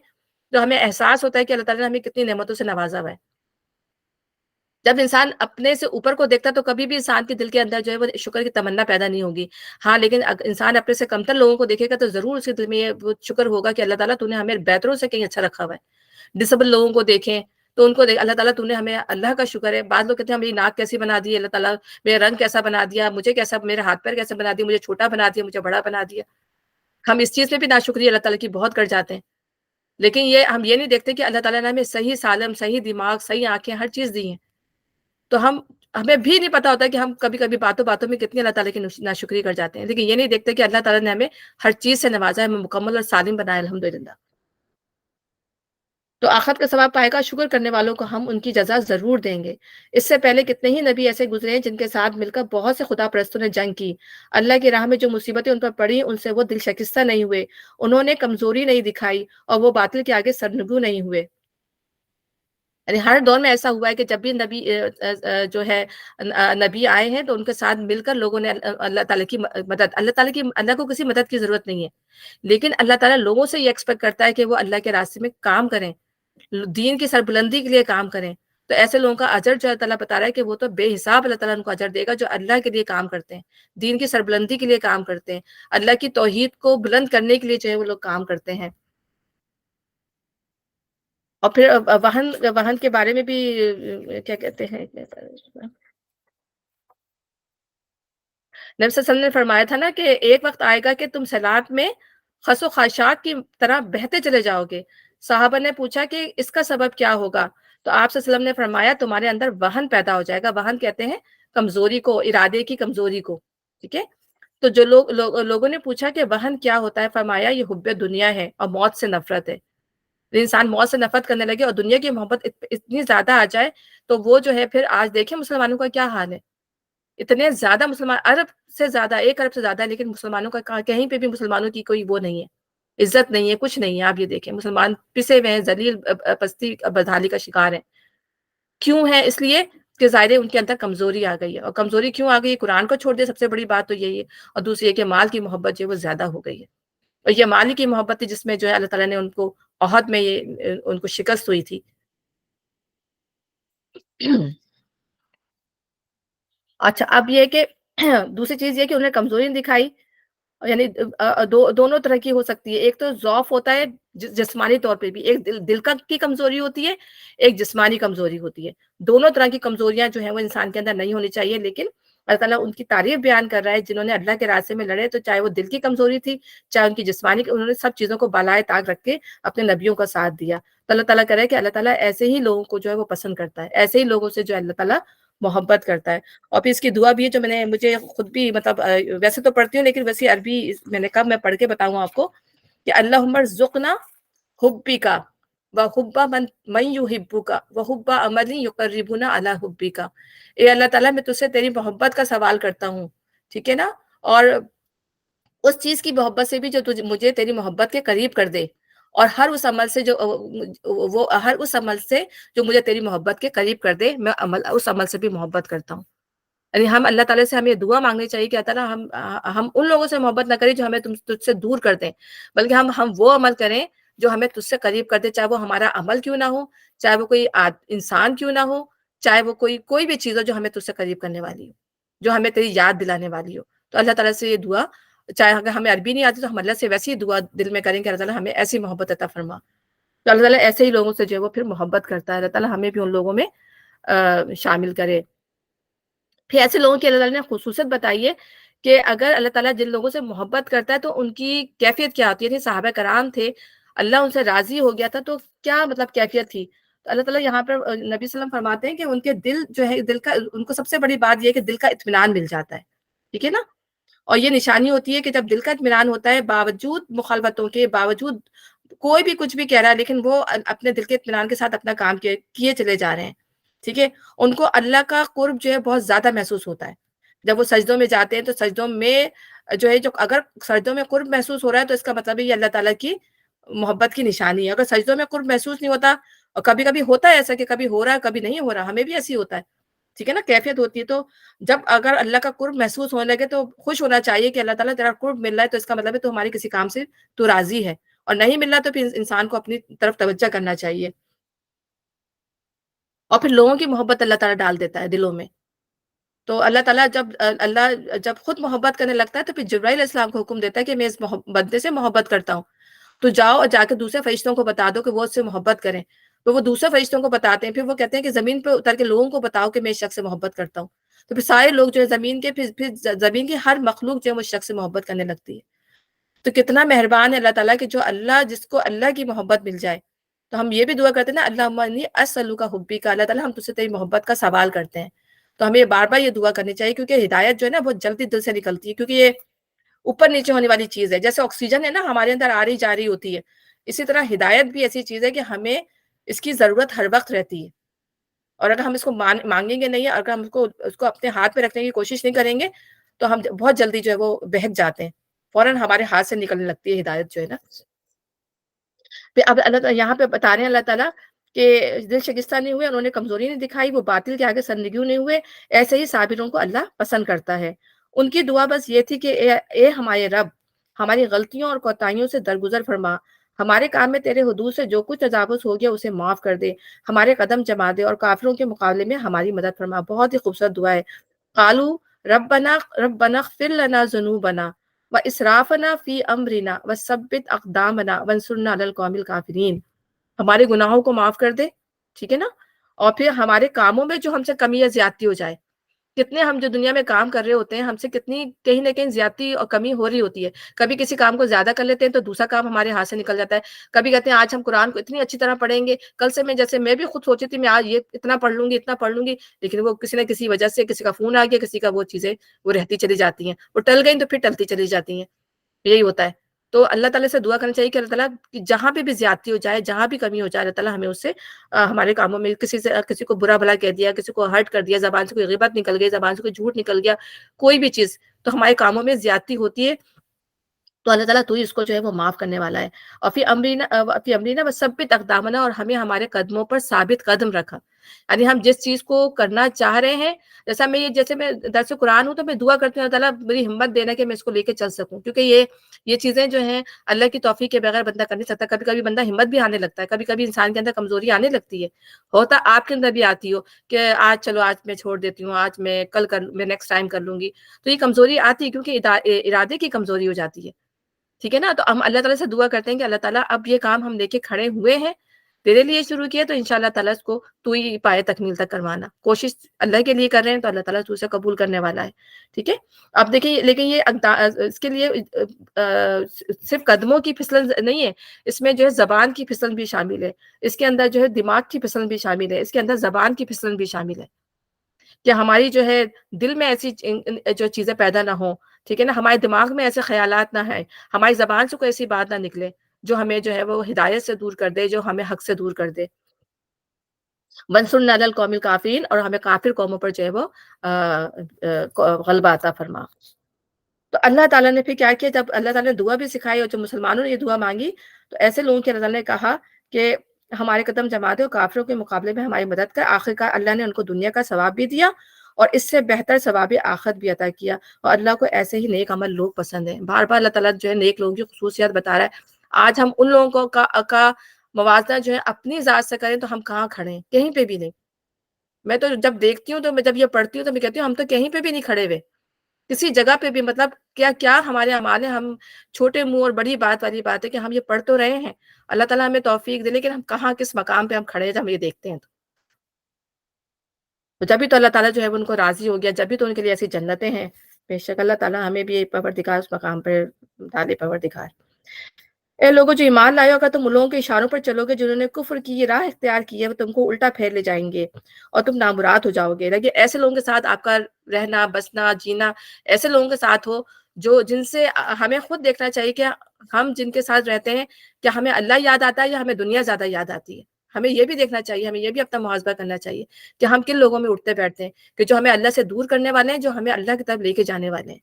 Speaker 1: تو ہمیں احساس ہوتا ہے کہ اللہ تعالیٰ نے ہمیں کتنی نعمتوں سے نوازا ہوا ہے۔ جب انسان اپنے سے اوپر کو دیکھتا تو کبھی بھی انسان کے دل کے اندر جو ہے وہ شکر کی تمنا پیدا نہیں ہوگی۔ ہاں، لیکن انسان اپنے سے کمتر لوگوں کو دیکھے گا تو ضرور اس کے دل میں یہ وہ شکر ہوگا کہ اللہ تعالیٰ تو نے ہمیں بہتروں سے کہیں اچھا رکھا ہوا ہے۔ ڈسیبل لوگوں کو دیکھیں تو ان کو اللہ تعالیٰ تو نے ہمیں، اللہ کا شکر ہے۔ بعض لوگ کہتے ہیں میری ناک کیسی بنا دی اللہ تعالیٰ، میرا رنگ کیسا بنا دیا، مجھے کیسا، میرے ہاتھ پیر کیسے بنا دیا، مجھے چھوٹا بنا دیا، مجھے بڑا بنا دیا۔ ہم اس چیز میں بھی ناشکری اللہ تعالیٰ کی بہت کر جاتے ہیں، لیکن یہ ہم یہ نہیں دیکھتے کہ اللہ تعالیٰ نے ہمیں صحیح سالم، صحیح دماغ، صحیح آنکھیں، ہر چیز دی ہیں۔ تو ہم ہمیں بھی نہیں پتا ہوتا کہ ہم کبھی کبھی باتوں باتوں میں کتنی اللہ تعالیٰ کی ناشکری کر جاتے ہیں، لیکن یہ نہیں دیکھتے کہ اللہ تعالیٰ نے ہمیں ہر چیز سے نوازا ہے، ہمیں مکمل اور سالم بنایا الحمدللہ۔ تو آخرت کا ثواب پائے گا، شکر کرنے والوں کو ہم ان کی جزا ضرور دیں گے۔ اس سے پہلے کتنے ہی نبی ایسے گزرے ہیں جن کے ساتھ مل کر بہت سے خدا پرستوں نے جنگ کی، اللہ کی راہ میں جو مصیبتیں ان پر پڑی ان سے وہ دل شکستہ نہیں ہوئے، انہوں نے کمزوری نہیں دکھائی اور وہ باطل کے آگے سرنگو نہیں ہوئے۔ یعنی ہر دور میں ایسا ہوا ہے کہ جب بھی نبی جو ہے نبی آئے ہیں تو ان کے ساتھ مل کر لوگوں نے اللہ تعالیٰ کی مدد، اللہ کو کسی مدد کی ضرورت نہیں ہے، لیکن اللہ تعالیٰ لوگوں سے یہ ایکسپیکٹ کرتا ہے کہ وہ اللہ کے راستے میں کام کریں، دین کی سربلندی کے لیے کام کریں۔ تو ایسے لوگوں کا اجر جو اللہ تعالیٰ بتا رہا ہے کہ وہ تو بے حساب اللہ تعالیٰ ان کو اجر دے گا، جو اللہ کے لیے کام کرتے ہیں، دین کی سربلندی کے لیے کام کرتے ہیں، اللہ کی توحید کو بلند کرنے کے لیے جو ہے وہ لوگ کام کرتے ہیں۔ اور پھر وہن کے بارے میں بھی کیا کہتے ہیں، نبی صلی اللہ علیہ وسلم نے فرمایا تھا نا کہ ایک وقت آئے گا کہ تم سلاد میں خس و خاشاک کی طرح بہتے چلے جاؤ گے۔ صحابہ نے پوچھا کہ اس کا سبب کیا ہوگا؟ تو آپ صلی اللہ علیہ وسلم نے فرمایا تمہارے اندر وہن پیدا ہو جائے گا۔ وہن کہتے ہیں کمزوری کو، ارادے کی کمزوری کو، ٹھیک ہے؟ تو جو لوگوں نے پوچھا کہ وہن کیا ہوتا ہے، فرمایا یہ حب دنیا ہے اور موت سے نفرت ہے۔ انسان موت سے نفرت کرنے لگے اور دنیا کی محبت اتنی زیادہ آ جائے تو وہ جو ہے پھر آج دیکھیں مسلمانوں کا کیا حال ہے، اتنے زیادہ مسلمان، ارب سے زیادہ، 1 ارب سے زیادہ ہے، لیکن مسلمانوں کا کہیں پہ بھی مسلمانوں کی کوئی وہ نہیں ہے، عزت نہیں ہے، کچھ نہیں ہے۔ آپ یہ دیکھیں مسلمان پسے ہوئے ہیں، ذلیل، پستی، بدحالی کا شکار ہیں۔ کیوں ہے؟ اس لیے کہ ظاہر ہے ان کے اندر کمزوری آ گئی ہے، اور کمزوری کیوں آ گئی ہے؟ قرآن کو چھوڑ دے، سب سے بڑی بات تو یہی ہے، اور دوسری ہے کہ مال کی محبت جو ہے وہ زیادہ ہو گئی ہے، اور یہ مال کی محبت تھی جس میں جو ہے اللہ تعالیٰ نے ان کو عہد میں یہ ان کو شکست ہوئی تھی۔ اچھا اب یہ کہ دوسری چیز یہ کہ انہیں کمزوری نہیں دکھائی، یعنی دونوں طرح کی ہو سکتی ہے، ایک تو ضعف ہوتا ہے جسمانی طور پہ بھی، ایک دل کا کی کمزوری ہوتی ہے، ایک جسمانی کمزوری ہوتی ہے۔ دونوں طرح کی کمزوریاں جو ہیں وہ انسان کے اندر نہیں ہونی چاہیے، لیکن اللہ تعالیٰ ان کی تعریف بیان کر رہا ہے جنہوں نے اللہ کے راستے میں لڑے، تو چاہے وہ دل کی کمزوری تھی، چاہے ان کی جسمانی، انہوں نے سب چیزوں کو بالائے طاق رکھ کے اپنے نبیوں کا ساتھ دیا۔ تو اللہ تعالیٰ کہہ رہا ہے کہ اللہ تعالیٰ ایسے ہی لوگوں کو جو ہے وہ پسند کرتا ہے، ایسے ہی لوگوں سے جو ہے اللہ تعالیٰ محبت کرتا ہے۔ اور پھر اس کی دعا بھی ہے جو مجھے خود بھی مطلب ویسے تو پڑھتی ہوں، لیکن ویسے عربی میں نے کہا میں پڑھ کے بتاؤں آپ کو کہ اللہم ارزقنا حبک وحب من یحبک وحب عمل یقربنا علی حبک۔ اے اللہ تعالیٰ میں تجھ سے تیری محبت کا سوال کرتا ہوں، ٹھیک ہے نا، اور اس چیز کی محبت سے بھی جو مجھے تیری محبت کے قریب کر دے، اور ہر اس عمل سے ہر اس عمل سے جو مجھے تیری محبت کے قریب کر دے، میں اس عمل سے بھی محبت کرتا ہوں۔ یعنی ہم اللہ تعالیٰ سے ہمیں دعا مانگنی چاہیے کہ اللہ تعالیٰ ہم ان لوگوں سے محبت نہ کریں جو ہمیں تجھ سے دور کر دیں، بلکہ ہم وہ عمل کریں جو ہمیں تجھ سے قریب کر دے، چاہے وہ ہمارا عمل کیوں نہ ہو، چاہے وہ کوئی انسان کیوں نہ ہو، چاہے وہ کوئی بھی چیز ہو جو ہمیں تجھ سے قریب کرنے والی ہو، جو ہمیں تیری یاد دلانے والی ہو۔ تو اللہ تعالیٰ سے یہ دعا، چاہے اگر ہمیں عربی نہیں آتی تو ہم اللہ سے ویسی ہی دعا دل میں کریں کہ اللہ تعالیٰ ہمیں ایسی محبت عطا فرما۔ تو اللہ تعالیٰ ایسے ہی لوگوں سے جو ہے وہ پھر محبت کرتا ہے، اللہ تعالیٰ ہمیں بھی ان لوگوں میں شامل کرے۔ پھر ایسے لوگوں کی اللہ تعالیٰ نے خصوصیت بتائی ہے کہ اگر اللہ تعالیٰ جن لوگوں سے محبت کرتا ہے تو ان کی کیفیت کیا ہوتی ہے۔ صحابہ کرام تھے، اللہ ان سے راضی ہو گیا تھا، تو کیا مطلب کیفیت تھی؟ تو اللہ تعالیٰ یہاں پر نبی صلی اللہ علیہ وسلم فرماتے ہیں کہ ان کے دل جو ہے، دل کا، ان کو سب سے بڑی بات یہ ہے کہ دل کا اطمینان مل جاتا ہے، ٹھیک ہے نا، اور یہ نشانی ہوتی ہے کہ جب دل کا اطمینان ہوتا ہے، باوجود مخالفتوں کے، باوجود کوئی بھی کچھ بھی کہہ رہا ہے، لیکن وہ اپنے دل کے اطمینان کے ساتھ اپنا کام کیے چلے جا رہے ہیں، ٹھیک ہے، ان کو اللہ کا قرب جو ہے بہت زیادہ محسوس ہوتا ہے۔ جب وہ سجدوں میں جاتے ہیں تو سجدوں میں جو ہے، جو اگر سجدوں میں قرب محسوس ہو رہا ہے تو اس کا مطلب ہے یہ اللہ تعالیٰ کی محبت کی نشانی ہے۔ اگر سجدوں میں قرب محسوس نہیں ہوتا، اور کبھی کبھی ہوتا ہے ایسا کہ کبھی ہو رہا ہے کبھی نہیں ہو رہا، ہمیں بھی ایسی ہوتا ہے، ٹھیک ہے نا، کیفیت ہوتی ہے۔ تو جب اگر اللہ کا قرب محسوس ہونے لگے تو خوش ہونا چاہیے کہ اللہ تعالیٰ تیرا قرب مل رہا ہے، تو اس کا مطلب ہے تو ہماری کسی کام سے تو راضی ہے، اور نہیں مل رہا تو پھر انسان کو اپنی طرف توجہ کرنا چاہیے۔ اور پھر لوگوں کی محبت اللہ تعالیٰ ڈال دیتا ہے دلوں میں۔ تو اللہ تعالیٰ جب خود محبت کرنے لگتا ہے تو پھر جبرائیل علیہ السلام کو حکم دیتا ہے کہ میں اس بندے سے محبت کرتا ہوں، تو جاؤ اور جا کے دوسرے فرشتوں کو بتا دو کہ وہ اس سے محبت کریں۔ تو وہ دوسرے فرشتوں کو بتاتے ہیں، پھر وہ کہتے ہیں کہ زمین پہ اتر کے لوگوں کو بتاؤ کہ میں اس شخص سے محبت کرتا ہوں۔ تو پھر سارے لوگ جو ہے زمین کے، پھر زمین کی ہر مخلوق جو ہے وہ اس شخص سے محبت کرنے لگتی ہے۔ تو کتنا مہربان ہے اللہ تعالیٰ کہ جو اللہ، جس کو اللہ کی محبت مل جائے۔ تو ہم یہ بھی دعا کرتے ہیں نا، اللہم انی اسألک حبک، اللہ تعالیٰ ہم تجھ سے تیری محبت کا سوال کرتے ہیں۔ تو ہمیں بار-بار یہ دعا کرنی چاہیے کیونکہ ہدایت جو ہے نا بہت جلدی دل سے نکلتی ہے کیونکہ یہ اوپر نیچے ہونے والی چیز ہے. جیسے آکسیجن ہے نا ہمارے اندر آ رہی جا رہی ہوتی ہے. اسی طرح ہدایت بھی ایسی چیز ہے کہ ہمیں اس کی ضرورت ہر وقت رہتی ہے. اور اگر ہم اس کو مانگیں گے نہیں، اگر ہم اس کو اپنے ہاتھ میں رکھنے کی کوشش نہیں کریں گے تو ہم بہت جلدی جو ہے وہ بہک جاتے ہیں. فوراً ہمارے ہاتھ سے نکلنے لگتی ہے ہدایت جو ہے نا. پھر اب اللہ تعالیٰ یہاں پہ بتا رہے ہیں اللہ تعالیٰ کہ دل شکستہ نہیں ہوئے، انہوں نے کمزوری نہیں دکھائی، وہ باطل کے آگے سرنگوں نہیں ہوئے، ایسے ہی صابروں کو اللہ پسند کرتا ہے. ان کی دعا بس یہ تھی کہ اے ہمارے رب، ہماری غلطیوں اور کوتاہیوں سے درگزر فرما، ہمارے کام میں تیرے حدود سے جو کچھ تجاوز ہو گیا اسے معاف کر دے، ہمارے قدم جما دے اور کافروں کے مقابلے میں ہماری مدد فرما. بہت ہی خوبصورت دعا ہے. قالو ربنا اغفر لنا ذنوبنا واسرافنا فی امرنا وثبت اقدامنا وانصرنا علی القوم الکافرین. ہمارے گناہوں کو معاف کر دے، ٹھیک ہے نا، اور پھر ہمارے کاموں میں جو ہم سے کمی یا زیادتی ہو جائے. کتنے ہم جو دنیا میں کام کر رہے ہوتے ہیں ہم سے کتنی کہیں نہ کہیں زیادتی اور کمی ہو رہی ہوتی ہے. کبھی کسی کام کو زیادہ کر لیتے ہیں تو دوسرا کام ہمارے ہاتھ سے نکل جاتا ہے. کبھی کہتے ہیں آج ہم قرآن کو اتنی اچھی طرح پڑھیں گے، کل سے جیسے میں بھی خود سوچی تھی میں آج یہ اتنا پڑھ لوں گی اتنا پڑھ لوں گی، لیکن وہ کسی نہ کسی وجہ سے کسی کا فون آ گیا، کسی کا وہ چیزیں وہ رہتی چلی جاتی ہیں، وہ ٹل گئی تو پھر ٹلتی چلی جاتی ہیں. یہی ہوتا ہے. تو اللہ تعالیٰ سے دعا کرنا چاہیے کہ اللہ تعالیٰ کہ جہاں پہ بھی زیادتی ہو جائے، جہاں بھی کمی ہو جائے، اللہ تعالیٰ ہمیں اس سے ہمارے کاموں میں کسی کو برا بھلا کہہ دیا، کسی کو ہرٹ کر دیا، زبان سے کوئی غیبت نکل گئی، زبان سے کوئی جھوٹ نکل گیا، کوئی بھی چیز تو ہمارے کاموں میں زیادتی ہوتی ہے تو اللہ تعالیٰ تو ہی اس کو جو ہے وہ معاف کرنے والا ہے. اور فی امرینا وثبت اقدامنا، اور ہمیں ہمارے قدموں پر ثابت قدم رکھا. یعنی ہم جس چیز کو کرنا چاہ رہے ہیں، جیسے میں درس قرآن ہوں تو میں دعا کرتی ہوں اللہ تعالیٰ میری ہمت دینا کہ میں اس کو لے کے چل سکوں، کیونکہ یہ چیزیں جو ہیں اللہ کی توفیق کے بغیر بندہ کر نہیں سکتا. کبھی کبھی بندہ ہمت بھی آنے لگتا ہے، کبھی کبھی انسان کے اندر کمزوری آنے لگتی ہے. ہوتا آپ کے اندر بھی آتی ہو کہ آج چلو آج میں چھوڑ دیتی ہوں، آج میں کل میں نیکسٹ ٹائم کر لوں گی. تو یہ کمزوری آتی ہے کیونکہ ارادے کی کمزوری ہو جاتی ہے. ٹھیک ہے نا. تو ہم اللہ تعالیٰ سے دعا کرتے ہیں کہ اللہ تعالیٰ اب یہ کام ہم لے کے کھڑے ہوئے ہیں، تیرے لیے شروع کیا تو انشاءاللہ تعالیٰ اس کو تو ہی پائے تکمیل تک کروانا. کوشش اللہ کے لیے کر رہے ہیں تو اللہ تعالیٰ تو اسے قبول کرنے والا ہے. ٹھیک ہے. اب دیکھیں لیکن یہ اس کے لیے صرف قدموں کی پھسلن نہیں ہے، اس میں جو ہے زبان کی پھسلن بھی شامل ہے، اس کے اندر جو ہے دماغ کی پھسلن بھی شامل ہے، اس کے اندر زبان کی پھسلن بھی شامل ہے کہ ہماری جو ہے دل میں ایسی جو چیزیں پیدا نہ ہوں. ٹھیک ہے نا. ہمارے دماغ میں ایسے خیالات نہ ہیں، ہماری زبان سے کوئی ایسی بات نہ نکلے جو ہمیں جو ہے وہ ہدایت سے دور کر دے، جو ہمیں حق سے دور کر دے. وَانصُرْنَا عَلَى الْقَوْمِ الْكَافِرِينَ، اور ہمیں کافر قوموں پر جو ہے وہ غلبہ عطا فرما. تو اللہ تعالیٰ نے پھر کیا کیا، جب اللہ تعالیٰ نے دعا بھی سکھائی اور جب مسلمانوں نے یہ دعا مانگی تو ایسے لوگوں کے اللہ تعالیٰ نے کہا کہ ہمارے قدم جما دے اور کافروں کے مقابلے میں ہماری مدد کر. آخرکار اللہ نے ان کو دنیا کا ثواب بھی دیا اور اس سے بہتر ثواب آخرت بھی عطا کیا، اور اللہ کو ایسے ہی نیک عمل لوگ پسند ہیں. بار بار اللہ تعالیٰ جو ہے نیک لوگوں کی خصوصیات بتا رہا ہے. آج ہم ان لوگوں کا موازنہ جو ہے اپنی ذات سے کریں تو ہم کہاں کھڑے ہیں؟ کہیں پہ بھی نہیں. میں تو جب دیکھتی ہوں تو میں جب یہ پڑھتی ہوں تو میں کہتی ہوں ہم تو کہیں پہ بھی نہیں کھڑے ہوئے، کسی جگہ پہ بھی. مطلب کیا کیا ہمارے اعمال ہیں. ہم چھوٹے منہ اور بڑی بات والی بات ہے کہ ہم یہ پڑھ تو رہے ہیں، اللہ تعالیٰ ہمیں توفیق دے، لیکن ہم کہاں کس مقام پہ ہم کھڑے ہیں جب ہم یہ دیکھتے ہیں تو جبھی تو اللہ تعالیٰ جو ہے ان کو راضی ہو گیا، جبھی تو ان کے لیے ایسی جنتیں ہیں. بے شک اللہ تعالیٰ ہمیں بھی پروردگار اس مقام پر ڈالے. پروردگار اے لوگوں جو ایمان لائے ہو، اگر تم ان لوگوں کے اشاروں پر چلو گے جنہوں نے کفر کی یہ راہ اختیار کی ہے، وہ تم کو الٹا پھیر لے جائیں گے اور تم نامراد ہو جاؤ گے. لیکن ایسے لوگوں کے ساتھ آپ کا رہنا بسنا جینا ایسے لوگوں کے ساتھ ہو جن سے ہمیں خود دیکھنا چاہیے کہ ہم جن کے ساتھ رہتے ہیں کیا ہمیں اللہ یاد آتا ہے یا ہمیں دنیا زیادہ یاد آتی ہے. ہمیں یہ بھی دیکھنا چاہیے، ہمیں یہ بھی اپنا محاسبہ کرنا چاہیے کہ ہم کن لوگوں میں اٹھتے بیٹھتے ہیں کہ جو ہمیں اللہ سے دور کرنے والے ہیں، جو ہمیں اللہ کی طرف لے کے جانے والے ہیں.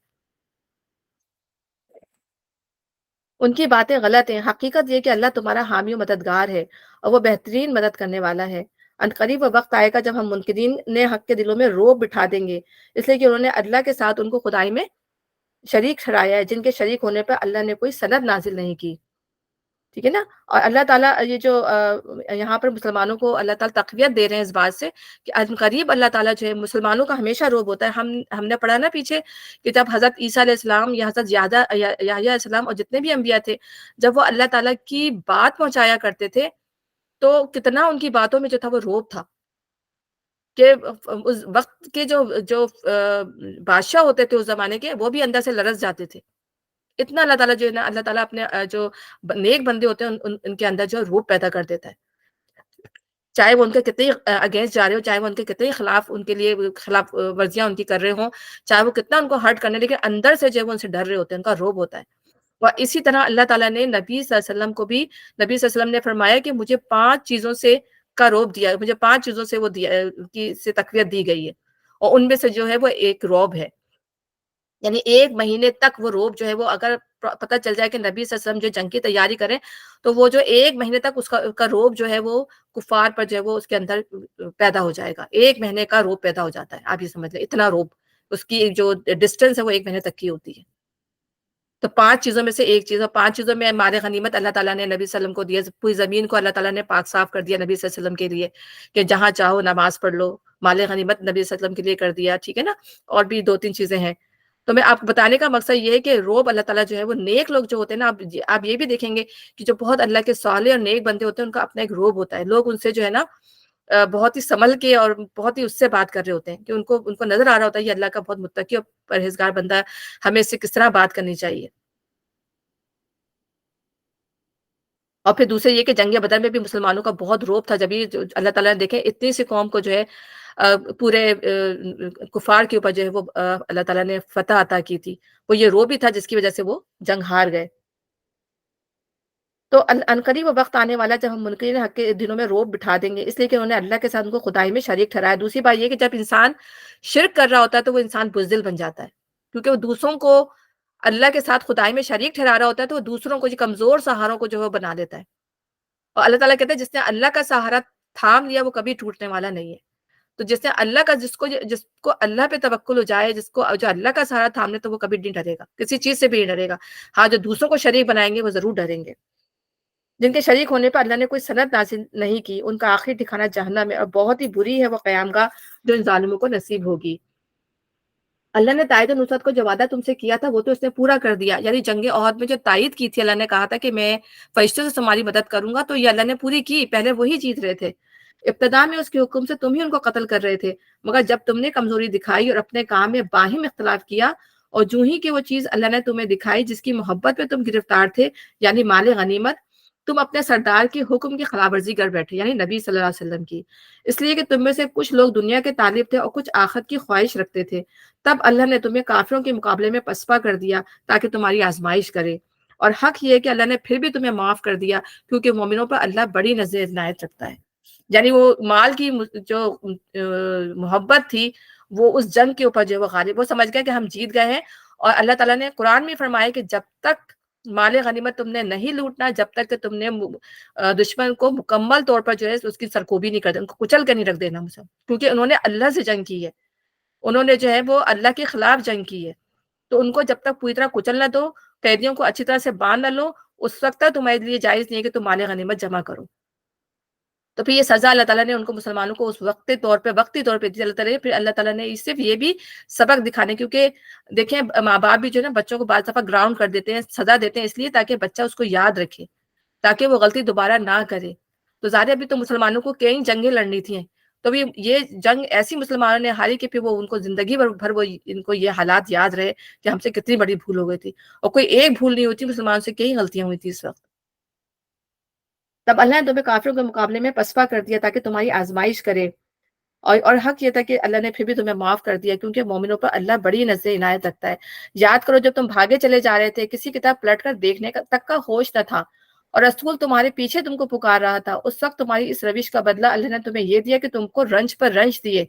Speaker 1: ان کی باتیں غلط ہیں. حقیقت یہ کہ اللہ تمہارا حامی و مددگار ہے اور وہ بہترین مدد کرنے والا ہے. عنقریب وہ وقت آئے گا جب ہم منکرین نے حق کے دلوں میں روب بٹھا دیں گے، اس لیے کہ انہوں نے اللہ کے ساتھ ان کو خدائی میں شریک ٹھہرایا ہے، جن کے شریک ہونے پر اللہ نے کوئی سند نازل نہیں کی. ٹھیک ہے نا. اور اللہ تعالیٰ یہ جو یہاں پر مسلمانوں کو اللہ تعالیٰ تقویت دے رہے ہیں اس بات سے کہ عنقریب اللہ تعالیٰ جو ہے مسلمانوں کا ہمیشہ روب ہوتا ہے. ہم نے پڑھا نا پیچھے کہ جب حضرت عیسیٰ علیہ السلام یا حضرت یحییٰ علیہ السلام اور جتنے بھی انبیاء تھے، جب وہ اللہ تعالیٰ کی بات پہنچایا کرتے تھے تو کتنا ان کی باتوں میں جو تھا وہ روب تھا کہ اس وقت کے جو بادشاہ ہوتے تھے اس زمانے کے، وہ بھی اندر سے لرز جاتے تھے. اتنا اللہ تعالیٰ جو ہے نا، اللہ تعالیٰ اپنے جو نیک بندے ہوتے ہیں ان کے اندر جو روب پیدا کر دیتا ہے. چاہے وہ ان کے کتنے اگینسٹ جا رہے ہو، چاہے وہ ان کے کتنے خلاف ان کے لیے خلاف ورزیاں ان کی کر رہے ہوں، چاہے وہ کتنا ان کو ہرٹ کرنے، لیکن اندر سے جو ہے وہ ان سے ڈر رہے ہوتے ہیں، ان کا رعب ہوتا ہے۔ اور اسی طرح اللہ تعالیٰ نے نبی صلی اللہ علیہ وسلم کو بھی، نبی صلی اللہ علیہ وسلم نے فرمایا کہ مجھے 5 چیزوں سے کا رعب دیا ہے، مجھے 5 چیزوں سے وہ دیا کی سے تقویت دی گئی ہے، اور ان میں سے جو ہے وہ ایک رعب ہے۔ یعنی 1 مہینے تک وہ رعب جو ہے وہ اگر پتہ چل جائے کہ نبی صلی اللہ علیہ وسلم جو جنگ کی تیاری کریں، تو وہ جو 1 مہینے تک اس کا رعب جو ہے وہ کفار پر جو ہے وہ اس کے اندر پیدا ہو جائے گا۔ 1 مہینے کا رعب پیدا ہو جاتا ہے، آپ یہ سمجھ لیں اتنا رعب، اس کی جو ڈسٹینس ہے وہ 1 مہینے تک کی ہوتی ہے۔ تو 5 چیزوں میں سے ایک چیز، اور 5 چیزوں میں مال غنیمت اللہ تعالیٰ نے نبی صلی اللہ علیہ وسلم کو دیا، پوری زمین کو اللہ تعالیٰ نے پاک صاف کر دیا نبی صلی اللہ علیہ وسلم کے لیے، کہ جہاں چاہو نماز پڑھ لو، مال غنیمت نبی صلی اللہ علیہ وسلم کے لیے کر دیا، ٹھیک ہے نا؟ اور بھی 2-3 چیزیں ہیں۔ تو میں آپ کو بتانے کا مقصد یہ ہے کہ رعب اللہ تعالیٰ جو ہے وہ نیک لوگ جو ہوتے ہیں نا، آپ یہ بھی دیکھیں گے کہ جو بہت اللہ کے صالح اور نیک بندے ہوتے ہیں، ان کا اپنا ایک رعب ہوتا ہے، لوگ ان سے جو ہے نا بہت ہی سنبھل کے اور بہت ہی اس سے بات کر رہے ہوتے ہیں، کہ ان کو نظر آ رہا ہوتا ہے یہ اللہ کا بہت متقی اور پرہیزگار بندہ ہے، ہمیں اس سے کس طرح بات کرنی چاہیے۔ اور پھر دوسرے یہ کہ جنگ بدر میں بھی مسلمانوں کا بہت رعب تھا، جب یہ اللہ تعالیٰ نے دیکھیں اتنی سی قوم کو جو ہے پورے کفار کے اوپر جو ہے وہ اللہ تعالیٰ نے فتح عطا کی تھی، وہ یہ رعب ہی تھا جس کی وجہ سے وہ جنگ ہار گئے۔ تو عنقریب وہ وقت آنے والا ہے جب ہم منکرین حق کے دلوں میں رعب بٹھا دیں گے، اس لیے کہ انہوں نے اللہ کے ساتھ ان کو خدائی میں شریک ٹھہرایا۔ دوسری بات یہ کہ جب انسان شرک کر رہا ہوتا ہے تو وہ انسان بزدل بن جاتا ہے، کیونکہ وہ دوسروں کو اللہ کے ساتھ خدائی میں شریک ٹھہرا رہا ہوتا ہے، تو وہ دوسروں کو جو کمزور سہاروں کو جو ہے وہ بنا دیتا ہے۔ اور اللہ تعالیٰ کہتے ہیں جس نے اللہ کا سہارا تھام لیا وہ کبھی ٹوٹنے والا نہیں ہے۔ تو جس نے اللہ کا جس کو اللہ پہ توکل ہو جائے، جس کو جو اللہ کا سہارا تھام لے، تو وہ کبھی نہیں ڈرے گا، کسی چیز سے بھی نہیں ڈرے گا۔ ہاں، جو دوسروں کو شریک بنائیں گے وہ ضرور ڈریں گے۔ جن کے شریک ہونے پر اللہ نے کوئی سند نازل نہیں کی، ان کا آخری ٹھکانہ جہنم ہے، اور بہت ہی بری ہے وہ قیام گاہ جو ان ظالموں کو نصیب ہوگی۔ اللہ نے تائید و نصرت کو جو وعدہ تم سے کیا تھا وہ تو اس نے پورا کر دیا، یعنی جنگ احد میں جو تائید کی تھی، اللہ نے کہا تھا کہ میں فرشتوں سے تمہاری مدد کروں گا، تو یہ اللہ نے پوری کی، پہلے وہی جیت رہے تھے۔ ابتدا میں اس کے حکم سے تم ہی ان کو قتل کر رہے تھے، مگر جب تم نے کمزوری دکھائی اور اپنے کام میں باہم اختلاف کیا، اور جو ہی کہ وہ چیز اللہ نے تمہیں دکھائی جس کی محبت پہ تم گرفتار تھے، یعنی مال غنیمت، تم اپنے سردار کے حکم کی خلاف ورزی کر بیٹھے، یعنی نبی صلی اللہ علیہ وسلم کی، اس لیے کہ تم میں سے کچھ لوگ دنیا کے طالب تھے اور کچھ آخرت کی خواہش رکھتے تھے، تب اللہ نے تمہیں کافروں کے مقابلے میں پسپا کر دیا تاکہ تمہاری آزمائش کرے۔ اور حق یہ ہے کہ اللہ نے پھر بھی تمہیں معاف کر دیا، کیونکہ مومنوں پر اللہ بڑی نظر عنایت رکھتا ہے۔ یعنی وہ مال کی جو محبت تھی، وہ اس جنگ کے اوپر جو ہے وہ غالب، وہ سمجھ گئے کہ ہم جیت گئے ہیں۔ اور اللہ تعالیٰ نے قرآن میں فرمایا کہ جب تک مال غنیمت تم نے نہیں لوٹنا، جب تک کہ تم نے دشمن کو مکمل طور پر جو ہے اس کی سرکوبی نہیں کر دینا، ان کو کچل کے نہیں رکھ دینا، کیونکہ انہوں نے اللہ سے جنگ کی ہے، انہوں نے جو ہے وہ اللہ کے خلاف جنگ کی ہے، تو ان کو جب تک پوری طرح کچل نہ دو، قیدیوں کو اچھی طرح سے باندھ نہ لو، اس وقت تک تمہارے لیے جائز نہیں ہے کہ تم مال غنیمت جمع کرو۔ تو پھر یہ سزا اللہ تعالیٰ نے ان کو مسلمانوں کو اس وقتی طور پہ دی، اللہ تعالیٰ نے صرف یہ بھی سبق دکھانے، کیونکہ دیکھیں ماں باپ بھی جو ہے نا بچوں کو بعض دفعہ گراؤنڈ کر دیتے ہیں، سزا دیتے ہیں اس لیے تاکہ بچہ اس کو یاد رکھے، تاکہ وہ غلطی دوبارہ نہ کرے۔ تو ظاہر ہے ابھی تو مسلمانوں کو کئی جنگیں لڑنی تھیں، تو بھی یہ جنگ ایسی مسلمانوں نے ہاری کہ پھر وہ ان کو زندگی بھر وہ ان کو یہ حالات یاد رہے کہ ہم سے کتنی بڑی بھول ہو گئی تھی، اور کوئی ایک بھول نہیں ہوتی، مسلمانوں سے کئی غلطیاں ہوئی تھی اس وقت۔ تب اللہ نے تمہیں کافروں کے مقابلے میں پسپا کر دیا تاکہ تمہاری آزمائش کرے، اور حق یہ تھا کہ اللہ نے پھر بھی تمہیں معاف کر دیا، کیونکہ مومنوں پر اللہ بڑی نظر عنایت رکھتا ہے۔ یاد کرو جب تم بھاگے چلے جا رہے تھے، کسی کی طرف پلٹ کر دیکھنے تک کا ہوش نہ تھا، اور رسول تمہارے پیچھے تم کو پکار رہا تھا، اس وقت تمہاری اس روش کا بدلہ اللہ نے تمہیں یہ دیا کہ تم کو رنج پر رنج دیے،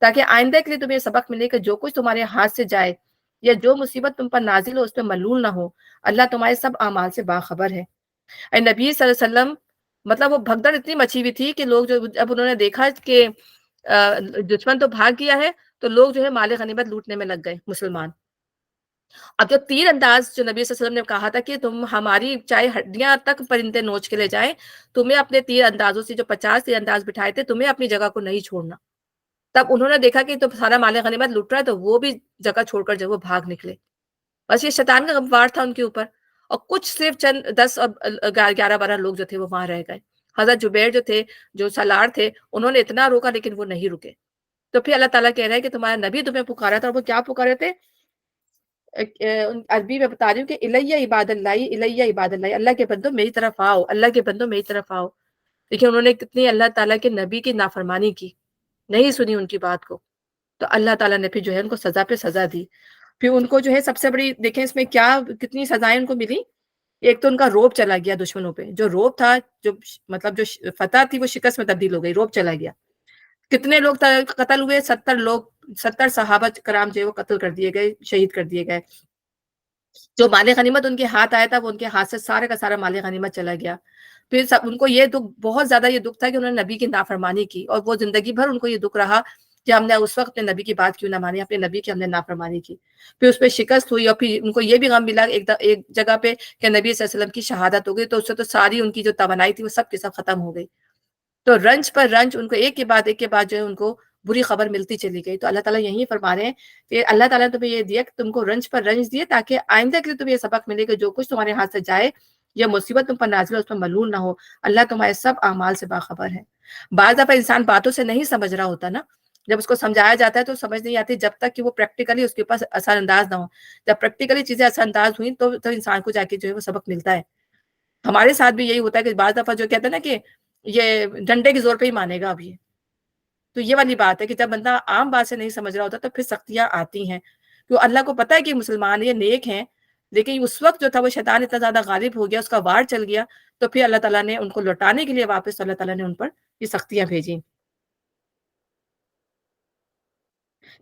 Speaker 1: تاکہ آئندہ کے لیے تمہیں سبق ملے کہ جو کچھ تمہارے ہاتھ سے جائے یا جو مصیبت تم پر نازل ہو اس پہ ملول نہ ہو، اللہ تمہارے سب اعمال سے باخبر ہے۔ اے نبی صلی اللہ علیہ وسلم، مطلب وہ بھگدڑ اتنی مچی ہوئی تھی کہ لوگ جب انہوں نے دیکھا کہ دشمن تو بھاگ گیا ہے، تو لوگ جو ہے مال غنیمت لوٹنے میں لگ گئے مسلمان۔ اب جو تیر انداز جو نبی صلی اللہ علیہ وسلم نے کہا تھا کہ تم ہماری چاہے ہڈیاں تک پرندے نوچ کے لے جائیں، تمہیں اپنے تیر اندازوں سے جو 50 تیر انداز بٹھائے تھے، تمہیں اپنی جگہ کو نہیں چھوڑنا۔ تب انہوں نے دیکھا کہ تو سارا مال غنیمت لوٹ رہا ہے، تو وہ بھی جگہ چھوڑ کر جو وہ بھاگ نکلے۔ بس یہ شیطان کا وار تھا ان کے اوپر، اور کچھ صرف چند 10 اور 11-12 لوگ جو تھے وہ وہاں رہ گئے۔ حضرت جبیر جو تھے، جو سالار تھے، انہوں نے اتنا روکا لیکن وہ نہیں رکے۔ تو پھر اللہ تعالیٰ کہہ رہا ہے کہ تمہارا نبی تمہیں پکارا تھا، اور وہ کیا پکارے تھے؟ عربی میں بتا رہی ہوں کہ الیہ عباد اللہ، الیہ عباد اللہ، اللہ کے بندو میری طرف آؤ، اللہ کے بندو میری طرف آؤ۔ لیکن انہوں نے کتنی اللہ تعالیٰ کے نبی کی نافرمانی کی، نہیں سنی ان کی بات کو، تو اللہ تعالیٰ نے پھر جو ہے ان کو سزا پہ سزا دی۔ پھر ان کو جو ہے سب سے بڑی دیکھیں اس میں کیا کتنی سزائیں ان کو ملی۔ ایک تو ان کا روب چلا گیا دشمنوں پہ، جو روب تھا، جو مطلب جو فتح تھی وہ شکست میں تبدیل ہو گئی، روب چلا گیا۔ کتنے لوگ قتل ہوئے؟ 70 لوگ، 70 صحابہ کرام جو ہے وہ قتل کر دیے گئے، شہید کر دیے گئے۔ جو مال غنیمت ان کے ہاتھ آیا تھا وہ ان کے ہاتھ سے سارے کا سارا مال غنیمت چلا گیا۔ پھر ان کو یہ دکھ، بہت زیادہ یہ دکھ تھا کہ انہوں نے نبی کی نافرمانی کی، اور وہ زندگی بھر ان کو یہ دکھ رہا کہ ہم نے اس وقت اپنے نبی کی بات کیوں نہ مانی، اپنے نبی کی ہم نے نافرمانی کی۔ پھر اس پہ شکست ہوئی، اور پھر ان کو یہ بھی غم ملا ایک جگہ پہ کہ نبی صلی اللہ علیہ وسلم کی شہادت ہو گئی، تو اس سے تو ساری ان کی جو توانائی تھی وہ سب کی سب ختم ہو گئی۔ تو رنج پر رنج ان کو ایک کے بعد جو ہے ان کو بری خبر ملتی چلی گئی۔ تو اللہ تعالیٰ یہی فرما رہے ہیں کہ اللہ تعالیٰ نے تمہیں یہ دیا کہ تم کو رنج پر رنج دیے، تاکہ آئندہ کے لیے تمہیں یہ سبق ملے کہ جو کچھ تمہارے ہاتھ سے جائے یا مصیبت تم پر نازل ہو اس پر ملول نہ ہو، اللہ تمہارے سب اعمال سے باخبر ہے۔ بعض دفعہ انسان باتوں سے نہیں سمجھ رہا ہوتا نا، جب اس کو سمجھایا جاتا ہے تو سمجھ نہیں آتی، جب تک کہ وہ پریکٹیکلی اس کے پاس اثر انداز نہ ہو۔ جب پریکٹیکلی چیزیں اثر انداز ہوئیں تو انسان کو جا کے جو ہے وہ سبق ملتا ہے۔ ہمارے ساتھ بھی یہی ہوتا ہے کہ بعض دفعہ جو کہتے ہیں نا کہ یہ ڈنڈے کے زور پہ ہی مانے گا اب یہ، تو یہ والی بات ہے کہ جب بندہ عام بات سے نہیں سمجھ رہا ہوتا تو پھر سختیاں آتی ہیں، کیوں اللہ کو پتا ہے کہ مسلمان یہ نیک ہیں، لیکن اس وقت جو تھا وہ شیطان اتنا زیادہ غالب ہو گیا، اس کا وار چل گیا، تو پھر اللہ تعالیٰ نے ان کو لوٹانے کے لیے واپس اللہ تعالیٰ نے ان پر یہ سختیاں بھیجی۔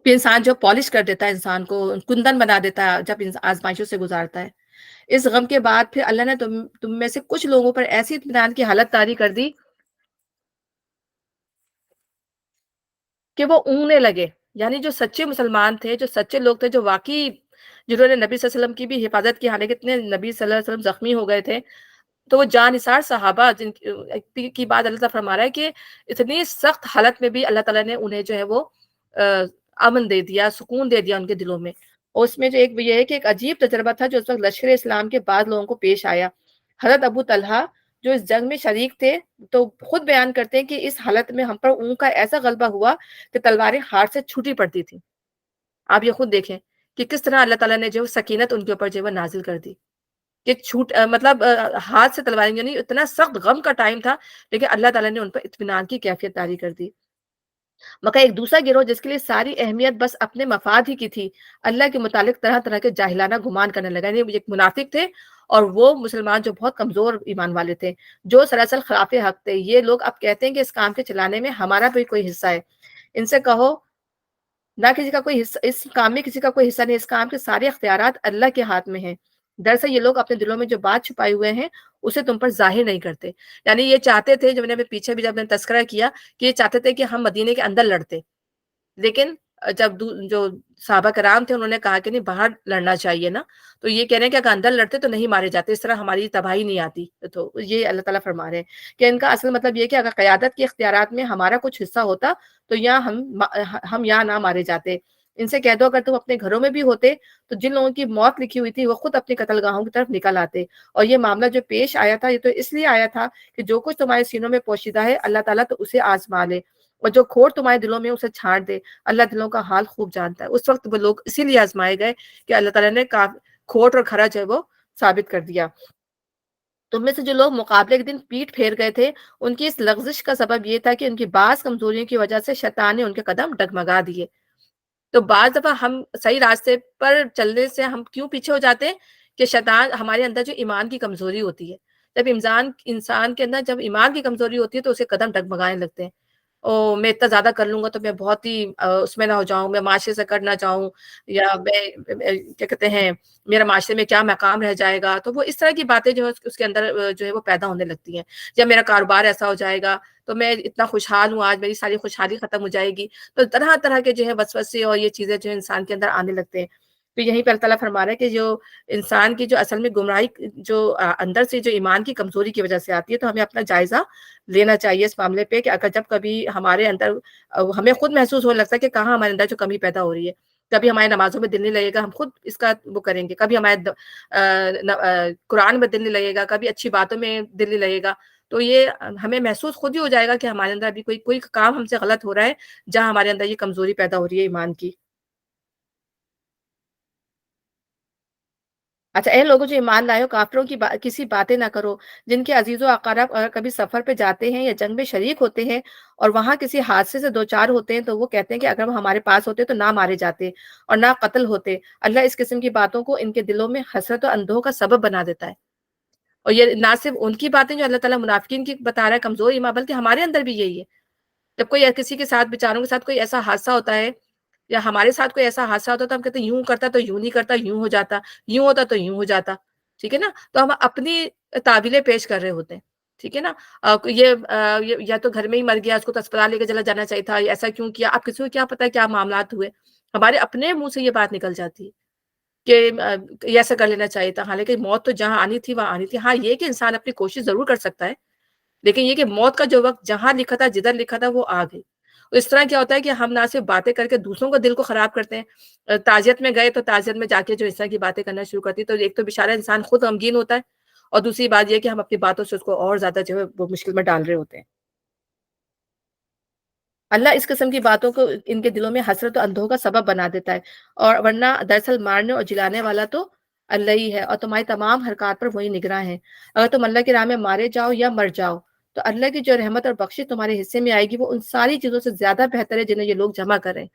Speaker 1: پھر انسان جو پالش کر دیتا ہے، انسان کو کندن بنا دیتا ہے جب آزمائشوں سے گزارتا ہے۔ اس غم کے بعد پھر اللہ نے تم میں سے کچھ لوگوں پر ایسی اطمینان کی حالت طاری کر دی کہ وہ اونگنے لگے، یعنی جو سچے مسلمان تھے، جو سچے لوگ تھے، جو واقعی جنہوں نے نبی صلی اللہ علیہ وسلم کی بھی حفاظت کی، حالانکہ اتنے نبی صلی اللہ علیہ وسلم زخمی ہو گئے تھے، تو وہ جانثار صحابہ جن کی بات اللہ تعالیٰ فرما رہا ہے کہ اتنی سخت حالت میں بھی اللہ تعالیٰ نے انہیں جو ہے وہ امن دے دیا، سکون دے دیا ان کے دلوں میں۔ اور اس میں جو ایک یہ ہے کہ ایک عجیب تجربہ تھا جو اس وقت لشکر اسلام کے بعد لوگوں کو پیش آیا۔ حضرت ابو طلحہ جو اس جنگ میں شریک تھے، تو خود بیان کرتے ہیں کہ اس حالت میں ہم پر اون کا ایسا غلبہ ہوا کہ تلواریں ہاتھ سے چھوٹی پڑتی تھیں۔ آپ یہ خود دیکھیں کہ کس طرح اللہ تعالیٰ نے جو سکینت ان کے اوپر جو ہے وہ نازل کر دی کہ مطلب ہاتھ سے تلواریں، یعنی اتنا سخت غم کا ٹائم تھا، لیکن اللہ تعالیٰ نے ان پر اطمینان کی کیفیت طاری کر دی۔ مگر ایک دوسرا گروہ جس کے لیے ساری اہمیت بس اپنے مفاد ہی کی تھی، اللہ کے متعلق طرح طرح کے جاہلانہ گمان کرنے لگا، یعنی ایک منافق تھے اور وہ مسلمان جو بہت کمزور ایمان والے تھے، جو سراسر خلاف حق تھے۔ یہ لوگ اب کہتے ہیں کہ اس کام کے چلانے میں ہمارا بھی کوئی حصہ ہے۔ ان سے کہو نہ کسی کا کوئی حصہ اس کام میں، کسی کا کوئی حصہ نہیں، اس کام کے سارے اختیارات اللہ کے ہاتھ میں ہیں۔ دراصل یہ لوگ اپنے دلوں میں جو بات چھپائے ہوئے ہیں اسے تم پر ظاہر نہیں کرتے، یعنی یہ چاہتے تھے، جو میں نے پیچھے بھی جب میں نے تذکرہ کیا کہ یہ چاہتے تھے کہ ہم مدینے کے اندر لڑتے، لیکن جب جو صحابہ کرام تھے انہوں نے کہا کہ نہیں، باہر لڑنا چاہیے نا، تو یہ کہہ رہے ہیں کہ اگر اندر لڑتے تو نہیں مارے جاتے، اس طرح ہماری تباہی نہیں آتی۔ تو یہ اللہ تعالیٰ فرما رہے ہیں کہ ان کا اصل مطلب یہ کہ اگر قیادت کے اختیارات میں ہمارا کچھ حصہ ہوتا تو یہاں ہم یہاں نہ مارے جاتے۔ ان سے کہہ دو اگر تم اپنے گھروں میں بھی ہوتے تو جن لوگوں کی موت لکھی ہوئی تھی وہ خود اپنی قتل گاہوں کی طرف نکل آتے، اور یہ معاملہ جو پیش آیا تھا یہ تو اس لیے آیا تھا کہ جو کچھ تمہارے سینوں میں پوشیدہ ہے اللہ تعالیٰ تو اسے آزما لے، اور جو کھوٹ تمہارے دلوں میں اسے چھانٹ دے۔ اللہ دلوں کا حال خوب جانتا ہے۔ اس وقت وہ لوگ اسی لیے آزمائے گئے کہ اللہ تعالیٰ نے کھوٹ اور کھرا جو ہے وہ ثابت کر دیا۔ تم میں سے جو لوگ مقابلے کے دن پیٹ پھیر گئے تھے ان کی اس لغزش کا سبب یہ تھا کہ ان کی بعض کمزوریوں کی وجہ سے شیطان نے ان کے قدم ڈگمگا دیے۔ تو بعض دفعہ ہم صحیح راستے پر چلنے سے ہم کیوں پیچھے ہو جاتے ہیں کہ شیطان ہمارے اندر جو ایمان کی کمزوری ہوتی ہے، جب انسان کے اندر جب ایمان کی کمزوری ہوتی ہے تو اسے قدم ڈگمگانے لگتے ہیں۔ او میں اتنا زیادہ کر لوں گا تو میں بہت ہی اس میں نہ ہو جاؤں، میں معاشرے سے کٹ نہ جاؤں، یا میں کیا کہتے ہیں میرا معاشرے میں کیا مقام رہ جائے گا، تو وہ اس طرح کی باتیں جو ہے اس کے اندر جو ہے وہ پیدا ہونے لگتی ہیں۔ یا میرا کاروبار ایسا ہو جائے گا تو میں اتنا خوشحال ہوں، آج میری ساری خوشحالی ختم ہو جائے گی، تو طرح طرح کے جو ہے وسوسے اور یہ چیزیں جو ہے انسان کے اندر آنے لگتے ہیں۔ تو یہیں پہ اللہ تعالیٰ فرما رہا ہے کہ جو انسان کی جو اصل میں گمراہی جو اندر سے جو ایمان کی کمزوری کی وجہ سے آتی ہے، تو ہمیں اپنا جائزہ لینا چاہیے اس معاملے پہ کہ اگر جب کبھی ہمارے اندر ہمیں خود محسوس ہونے لگتا ہے کہ کہاں ہمارے اندر جو کمی پیدا ہو رہی ہے، کبھی ہمارے نمازوں میں دل نہیں لگے گا، ہم خود اس کا وہ کریں گے، کبھی ہمارے قرآن میں دل نہیں لگے گا، کبھی اچھی باتوں میں دل نہیں لگے گا، تو یہ ہمیں محسوس خود ہی ہو جائے گا کہ ہمارے اندر ابھی کوئی کام ہم سے غلط ہو رہا ہے، جہاں ہمارے اندر یہ کمزوری پیدا ہو رہی ہے ایمان کی۔ اچھا اے لوگوں جو ایمان لائے ہو، کافروں کی کسی باتیں نہ کرو، جن کے عزیز و اقارب کبھی سفر پہ جاتے ہیں یا جنگ میں شریک ہوتے ہیں اور وہاں کسی حادثے سے دوچار ہوتے ہیں تو وہ کہتے ہیں کہ اگر وہ ہمارے پاس ہوتے تو نہ مارے جاتے اور نہ قتل ہوتے۔ اللہ اس قسم کی باتوں کو ان کے دلوں میں حسرت و اندوہ کا سبب بنا دیتا ہے۔ اور یہ نہ صرف ان کی باتیں جو اللہ تعالیٰ منافقین کی بتا رہا ہے کمزور ایمان، بلکہ ہمارے اندر بھی یہی ہے۔ جب کوئی کسی کے ساتھ بیچاروں کے ساتھ کوئی ایسا حادثہ ہوتا ہے یا ہمارے ساتھ کوئی ایسا حادثہ ہوتا ہے تو ہم کہتے ہیں یوں کرتا تو یوں نہیں کرتا، یوں ہو جاتا، یوں ہوتا تو یوں ہو جاتا، ٹھیک ہے نا؟ تو ہم اپنی تعویلیں پیش کر رہے ہوتے ہیں، ٹھیک ہے نا؟ یا تو گھر میں ہی مر گیا، اس کو تو اسپتال لے کے چلا جانا چاہیے تھا، ایسا کیوں کیا؟ اب کسی کو کیا پتا ہے کیا معاملات ہوئے؟ ہمارے اپنے منہ سے یہ بات نکل جاتی ہے کہ یہ ایسا کر لینا چاہیے تھا، حالانکہ موت تو جہاں آنی تھی وہاں آنی تھی۔ ہاں یہ کہ انسان اپنی کوشش ضرور کر سکتا ہے، لیکن یہ کہ موت کا جو وقت جہاں لکھا تھا، جدھر لکھا تھا، وہ آ گئی۔ اس طرح کیا ہوتا ہے کہ ہم نہ صرف باتیں کر کے دوسروں کو دل کو خراب کرتے ہیں، تعزیت میں گئے تو تعزیت میں جا کے جو اس طرح کی باتیں کرنا شروع کرتی، تو ایک تو بیچارہ انسان خود غمگین ہوتا ہے، اور دوسری بات یہ کہ ہم اپنی باتوں سے اس کو اور زیادہ جو ہے وہ مشکل میں ڈال رہے ہوتے ہیں۔ اللہ اس قسم کی باتوں کو ان کے دلوں میں حسرت و اندوہ کا سبب بنا دیتا ہے، اور ورنہ دراصل مارنے اور جلانے والا تو اللہ ہی ہے، اور تمہاری تمام حرکات پر وہی نگراں ہے۔ اگر تم اللہ کی راہ میں مارے جاؤ یا مر جاؤ تو اللہ کی جو رحمت اور بخشش تمہارے حصے میں آئے گی وہ ان ساری چیزوں سے زیادہ بہتر ہے جنہیں یہ لوگ جمع کر رہے ہیں۔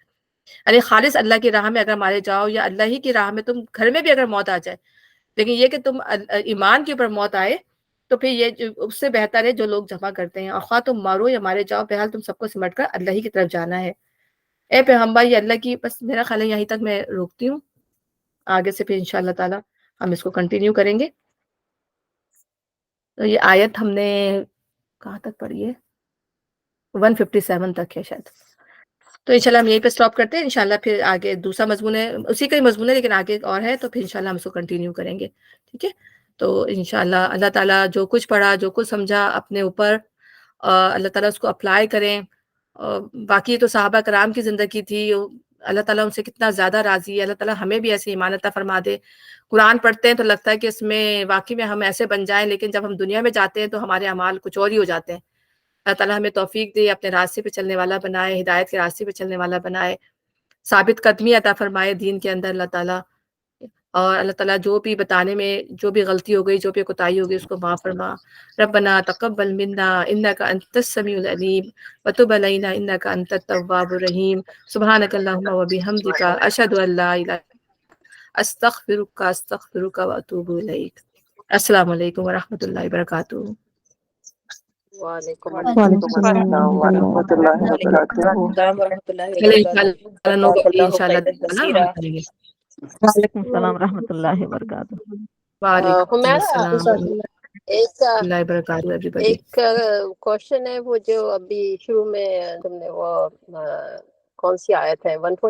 Speaker 1: یعنی خالص اللہ کی راہ میں اگر مارے جاؤ یا اللہ ہی کی راہ میں تم گھر میں بھی اگر موت آ جائے، لیکن یہ کہ تم ایمان کے اوپر موت آئے تو پھر یہ اس سے بہتر ہے جو لوگ جمع کرتے ہیں۔ اور خواہ تم مارو یا مارے جاؤ، بہرحال تم سب کو سمٹ کر اللہ ہی کی طرف جانا ہے۔ اے پیغمبر، یہ اللہ کی، بس میرا خیال ہے یہیں تک میں روکتی ہوں، آگے سے پھر انشاءاللہ تعالی ہم اس کو کنٹینیو کریں گے۔ تو یہ آیت ہم نے کہاں تک پڑھی ہے؟ 157 تک ہے شاید۔ تو انشاءاللہ ہم یہیں پہ سٹاپ کرتے ہیں، انشاءاللہ پھر آگے دوسرا مضمون ہے، اسی کا ہی مضمون ہے لیکن آگے اور ہے، تو پھر انشاءاللہ ہم اس کو کنٹینیو کریں گے، ٹھیک ہے؟ تو انشاءاللہ اللہ تعالیٰ جو کچھ پڑھا، جو کچھ سمجھا اپنے اوپر، اللہ تعالیٰ اس کو اپلائی کریں۔ باقی تو صحابہ کرام کی زندگی تھی، اللہ تعالیٰ ان سے کتنا زیادہ راضی ہے، اللہ تعالیٰ ہمیں بھی ایسی ایمان عطا فرما دے۔ قرآن پڑھتے ہیں تو لگتا ہے کہ اس میں واقعی میں ہم ایسے بن جائیں، لیکن جب ہم دنیا میں جاتے ہیں تو ہمارے اعمال کچھ اور ہی ہو جاتے ہیں۔ اللہ تعالیٰ ہمیں توفیق دے، اپنے راستے پہ چلنے والا بنائے، ہدایت کے راستے پہ چلنے والا بنائے، ثابت قدمی عطا فرمائے دین کے اندر اللہ تعالیٰ۔ اور اللہ تعالیٰ جو بھی بتانے میں جو بھی غلطی ہو گئی، جو بھی کوتاہی ہو گئی، اس کو معاف فرما۔ ربنا تقبل منا انک انت السمیع العلیم وتب علینا انک انت التواب الرحیم۔ سبحانک اللہم وبحمدک، اشہد ان لا الہ استغفرک واتوب الیک۔ السلام علیکم ورحمۃ اللہ وبرکاتہ۔
Speaker 2: وعلیکم
Speaker 3: وعلیکم السلام ورحمۃ اللہ وبرکاتہ۔
Speaker 4: السلام ورحمۃ اللہ
Speaker 1: چلے
Speaker 4: وبرکاتہ۔
Speaker 1: انشاءاللہ تعالیٰ ہم کریں گے۔
Speaker 3: وعلیکم السلام ورحمۃ اللہ وبرکاتہ۔
Speaker 1: وعلیکم
Speaker 2: حمیرہ،
Speaker 1: السلام ورحمۃ
Speaker 2: ایک
Speaker 1: اللہ وبرکاتہ ایوری
Speaker 2: ایک کوشچن ہے، وہ جو ابھی شروع میں تم نے وہ کون سی آیت ہے 140